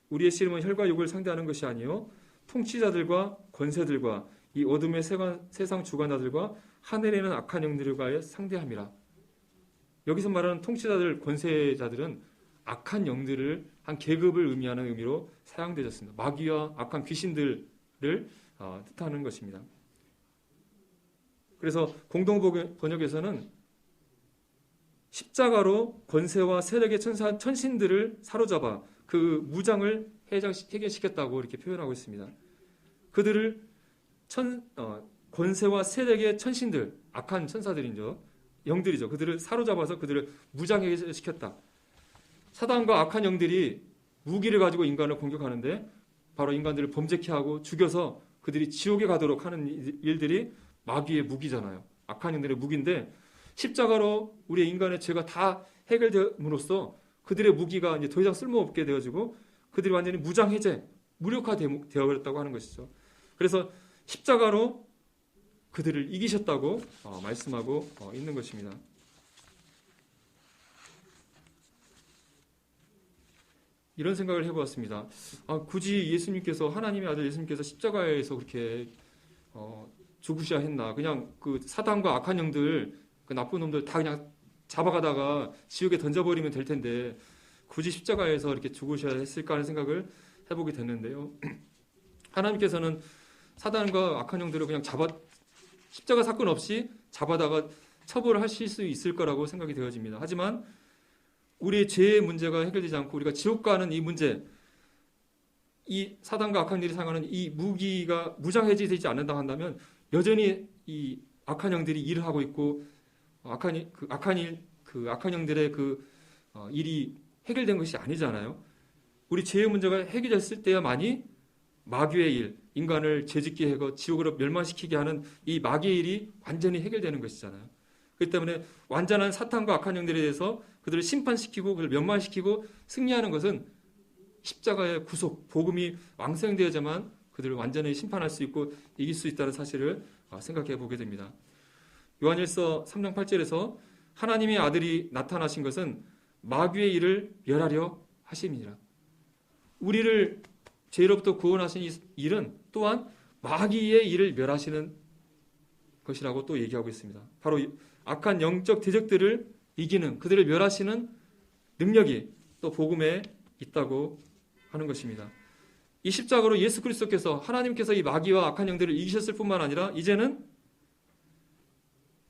우리의 씨름은 혈과 육을 상대하는 것이 아니요 통치자들과 권세들과 이 어둠의 세상 주관자들과 하늘에 있는 악한 영들과의 상대함이라. 여기서 말하는 통치자들, 권세자들은 악한 영들을 한 계급을 의미하는 의미로 사용되었습니다. 마귀와 악한 귀신들을 뜻하는 것입니다. 그래서 공동 번역에서는 십자가로 권세와 세력의 천신들을 사로잡아 그 무장을 해결시켰다고 이렇게 표현하고 있습니다. 그들을 권세와 세력의 천신들, 악한 천사들이죠. 영들이죠. 그들을 사로잡아서 그들을 무장해시켰다. 사단과 악한 영들이 무기를 가지고 인간을 공격하는데 바로 인간들을 범죄케 하고 죽여서 그들이 지옥에 가도록 하는 일들이 마귀의 무기잖아요. 악한 영들의 무기인데 십자가로 우리의 인간의 죄가 다 해결됨으로써 그들의 무기가 이제 더 이상 쓸모없게 되어지고 그들이 완전히 무장해제, 무력화되어버렸다고 하는 것이죠. 그래서 십자가로 그들을 이기셨다고 말씀하고 있는 것입니다. 이런 생각을 해보았습니다. 굳이 하나님의 아들 예수님께서 십자가에서 그렇게 죽으셔야 했나? 그냥 그 사단과 악한 영들 그 나쁜 놈들 다 그냥 잡아가다가 지옥에 던져버리면 될 텐데 굳이 십자가에서 이렇게 죽으셔야 했을까 하는 생각을 해보게 됐는데요. 하나님께서는 사단과 악한 영들을 그냥 십자가 사건 없이 잡아다가 처벌을 하실 수 있을 거라고 생각이 되어집니다. 하지만 우리의 죄의 문제가 해결되지 않고 우리가 지옥 가는 이 문제, 이 사단과 악한 일이 사용하는 이 무기가 무장해제되지 않는다 한다면 여전히 이 악한 영들이 일을 하고 있고 악한 영들의 일이 해결된 것이 아니잖아요. 우리 죄의 문제가 해결됐을 때야만이 마귀의 일, 인간을 죄짓게 하고 지옥으로 멸망시키게 하는 이 마귀의 일이 완전히 해결되는 것이잖아요. 그렇기 때문에 완전한 사탄과 악한 영들에 대해서 그들을 심판시키고 그들을 멸망시키고 승리하는 것은 십자가의 구속, 복음이 왕성되어야만 그들을 완전히 심판할 수 있고 이길 수 있다는 사실을 생각해 보게 됩니다. 요한일서 3장 8절에서 하나님의 아들이 나타나신 것은 마귀의 일을 멸하려 하심이니라. 우리를 죄로부터 구원하신 이 일은 또한 마귀의 일을 멸하시는 것이라고 또 얘기하고 있습니다. 바로 악한 영적 대적들을 이기는, 그들을 멸하시는 능력이 또 복음에 있다고 하는 것입니다. 이 십자가로 예수 그리스도께서 하나님께서 이 마귀와 악한 영들을 이기셨을 뿐만 아니라 이제는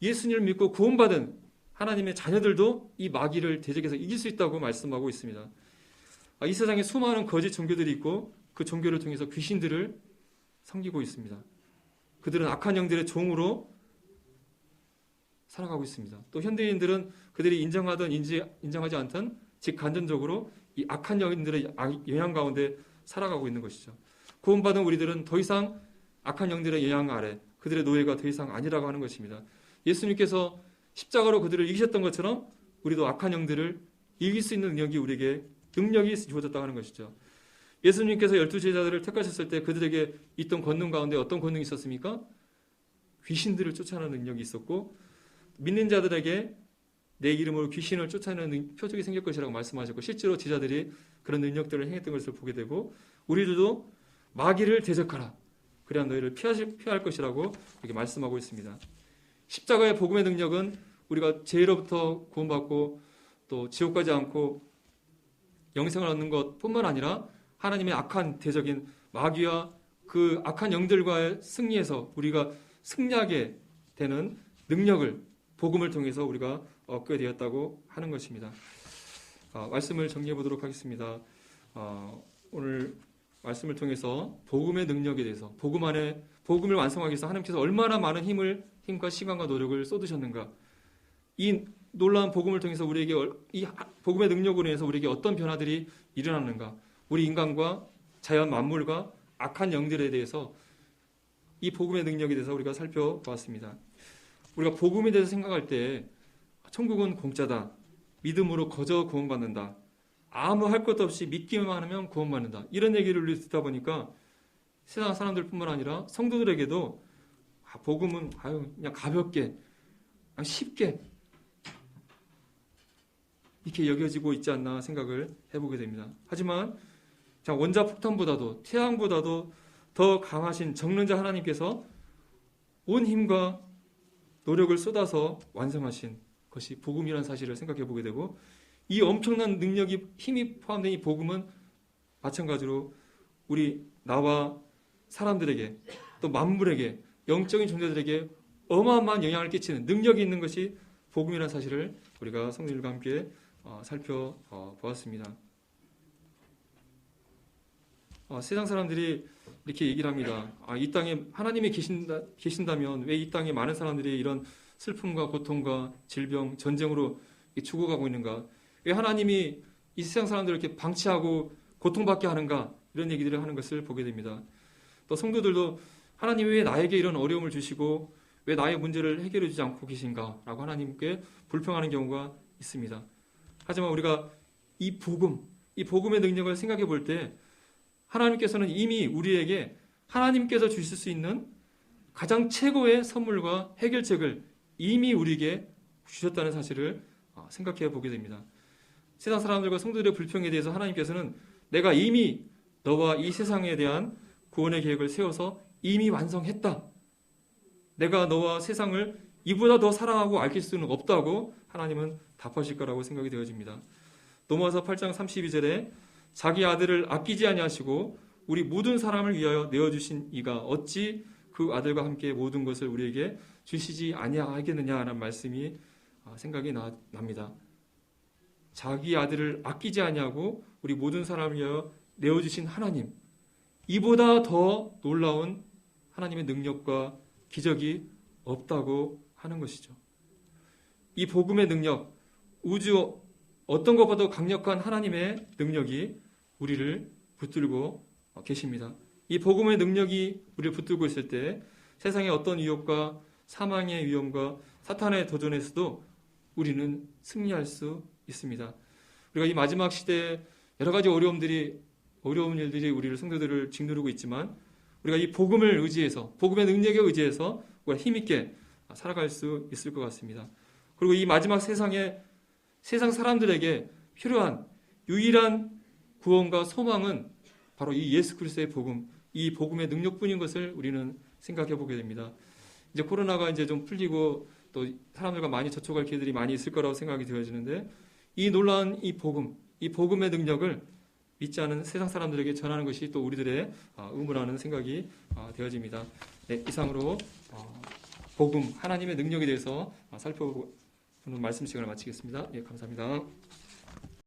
예수님을 믿고 구원받은 하나님의 자녀들도 이 마귀를 대적해서 이길 수 있다고 말씀하고 있습니다. 이 세상에 수많은 거짓 종교들이 있고 그 종교를 통해서 귀신들을 섬기고 있습니다. 그들은 악한 영들의 종으로 살아가고 있습니다. 또 현대인들은 그들이 인정하든 인정하지 않든 즉 간접적으로 이 악한 영들의 영향 가운데 살아가고 있는 것이죠. 구원받은 우리들은 더 이상 악한 영들의 영향 아래 그들의 노예가 더 이상 아니라고 하는 것입니다. 예수님께서 십자가로 그들을 이기셨던 것처럼 우리도 악한 영들을 이길 수 있는 능력이 주어졌다고 하는 것이죠. 예수님께서 12제자들을 택하셨을 때 그들에게 있던 권능 가운데 어떤 권능이 있었습니까? 귀신들을 쫓아내는 능력이 있었고 믿는 자들에게 내 이름으로 귀신을 쫓아내는 표적이 생길 것이라고 말씀하셨고 실제로 제자들이 그런 능력들을 행했던 것을 보게 되고 우리들도 마귀를 대적하라. 그래야 너희를 피할 것이라고 이렇게 말씀하고 있습니다. 십자가의 복음의 능력은 우리가 죄로부터 구원받고 또 지옥 가지 않고 영생을 얻는 것뿐만 아니라 하나님의 악한 대적인 마귀와 그 악한 영들과의 승리에서 우리가 승리하게 되는 능력을 복음을 통해서 우리가 얻게 되었다고 하는 것입니다. 말씀을 정리해 보도록 하겠습니다. 오늘 말씀을 통해서 복음의 능력에 대해서 복음을 완성하기 위해서 하나님께서 얼마나 많은 힘과 시간과 노력을 쏟으셨는가. 이 놀라운 복음을 통해서 우리에게 이 복음의 능력으로 인해서 우리에게 어떤 변화들이 일어나는가. 우리 인간과 자연 만물과 악한 영들에 대해서 이 복음의 능력에 대해서 우리가 살펴보았습니다. 우리가 복음에 대해서 생각할 때 천국은 공짜다. 믿음으로 거저 구원받는다. 아무 할 것도 없이 믿기만 하면 구원받는다. 이런 얘기를 우리 듣다 보니까 세상 사람들뿐만 아니라 성도들에게도 복음은 그냥 가볍게, 그냥 쉽게 이렇게 여겨지고 있지 않나 생각을 해보게 됩니다. 하지만 원자폭탄보다도 태양보다도 더 강하신 정능자 하나님께서 온 힘과 노력을 쏟아서 완성하신 것이 복음이라는 사실을 생각해 보게 되고 이 엄청난 능력이 힘이 포함된 이 복음은 마찬가지로 나와 사람들에게 또 만물에게 영적인 존재들에게 어마어마한 영향을 끼치는 능력이 있는 것이 복음이라는 사실을 우리가 성도들과 함께 살펴보았습니다. 세상 사람들이 이렇게 얘기를 합니다. 이 땅에 하나님이 계신다면 왜 이 땅에 많은 사람들이 이런 슬픔과 고통과 질병, 전쟁으로 죽어가고 있는가? 왜 하나님이 이 세상 사람들을 이렇게 방치하고 고통받게 하는가? 이런 얘기들을 하는 것을 보게 됩니다. 또 성도들도 하나님이 왜 나에게 이런 어려움을 주시고 왜 나의 문제를 해결해 주지 않고 계신가? 라고 하나님께 불평하는 경우가 있습니다. 하지만 우리가 이 복음의 능력을 생각해 볼 때 하나님께서는 이미 우리에게 하나님께서 주실 수 있는 가장 최고의 선물과 해결책을 이미 우리에게 주셨다는 사실을 생각해 보게 됩니다. 세상 사람들과 성도들의 불평에 대해서 하나님께서는 내가 이미 너와 이 세상에 대한 구원의 계획을 세워서 이미 완성했다. 내가 너와 세상을 이보다 더 사랑하고 아낄 수는 없다고 하나님은 답하실 거라고 생각이 되어집니다. 넘어와서 8장 32절에 자기 아들을 아끼지 아니하시고 우리 모든 사람을 위하여 내어주신 이가 어찌 그 아들과 함께 모든 것을 우리에게 주시지 아니하겠느냐라는 말씀이 생각이 납니다. 자기 아들을 아끼지 아니하고 우리 모든 사람을 위하여 내어주신 하나님, 이보다 더 놀라운 하나님의 능력과 기적이 없다고 하는 것이죠. 이 복음의 능력, 우주 어떤 것보다도 강력한 하나님의 능력이 우리를 붙들고 계십니다. 이 복음의 능력이 우리를 붙들고 있을 때 세상의 어떤 위협과 사망의 위험과 사탄의 도전에서도 우리는 승리할 수 있습니다. 우리가 이 마지막 시대에 여러 가지 어려운 일들이 우리를 성도들을 짓누르고 있지만 우리가 이 복음을 의지해서 복음의 능력에 의지해서 우리가 힘있게 살아갈 수 있을 것 같습니다. 그리고 이 마지막 세상 사람들에게 필요한 유일한 구원과 소망은 바로 이 예수 그리스도의 복음, 이 복음의 능력뿐인 것을 우리는 생각해 보게 됩니다. 이제 코로나가 이제 좀 풀리고 또 사람들과 많이 접촉할 기회들이 많이 있을 거라고 생각이 되어지는데 이 놀라운 이 복음의 능력을 믿지 않은 세상 사람들에게 전하는 것이 또 우리들의 의무라는 생각이 되어집니다. 네, 이상으로 복음, 하나님의 능력에 대해서 살펴보는 말씀 시간을 마치겠습니다. 예, 감사합니다.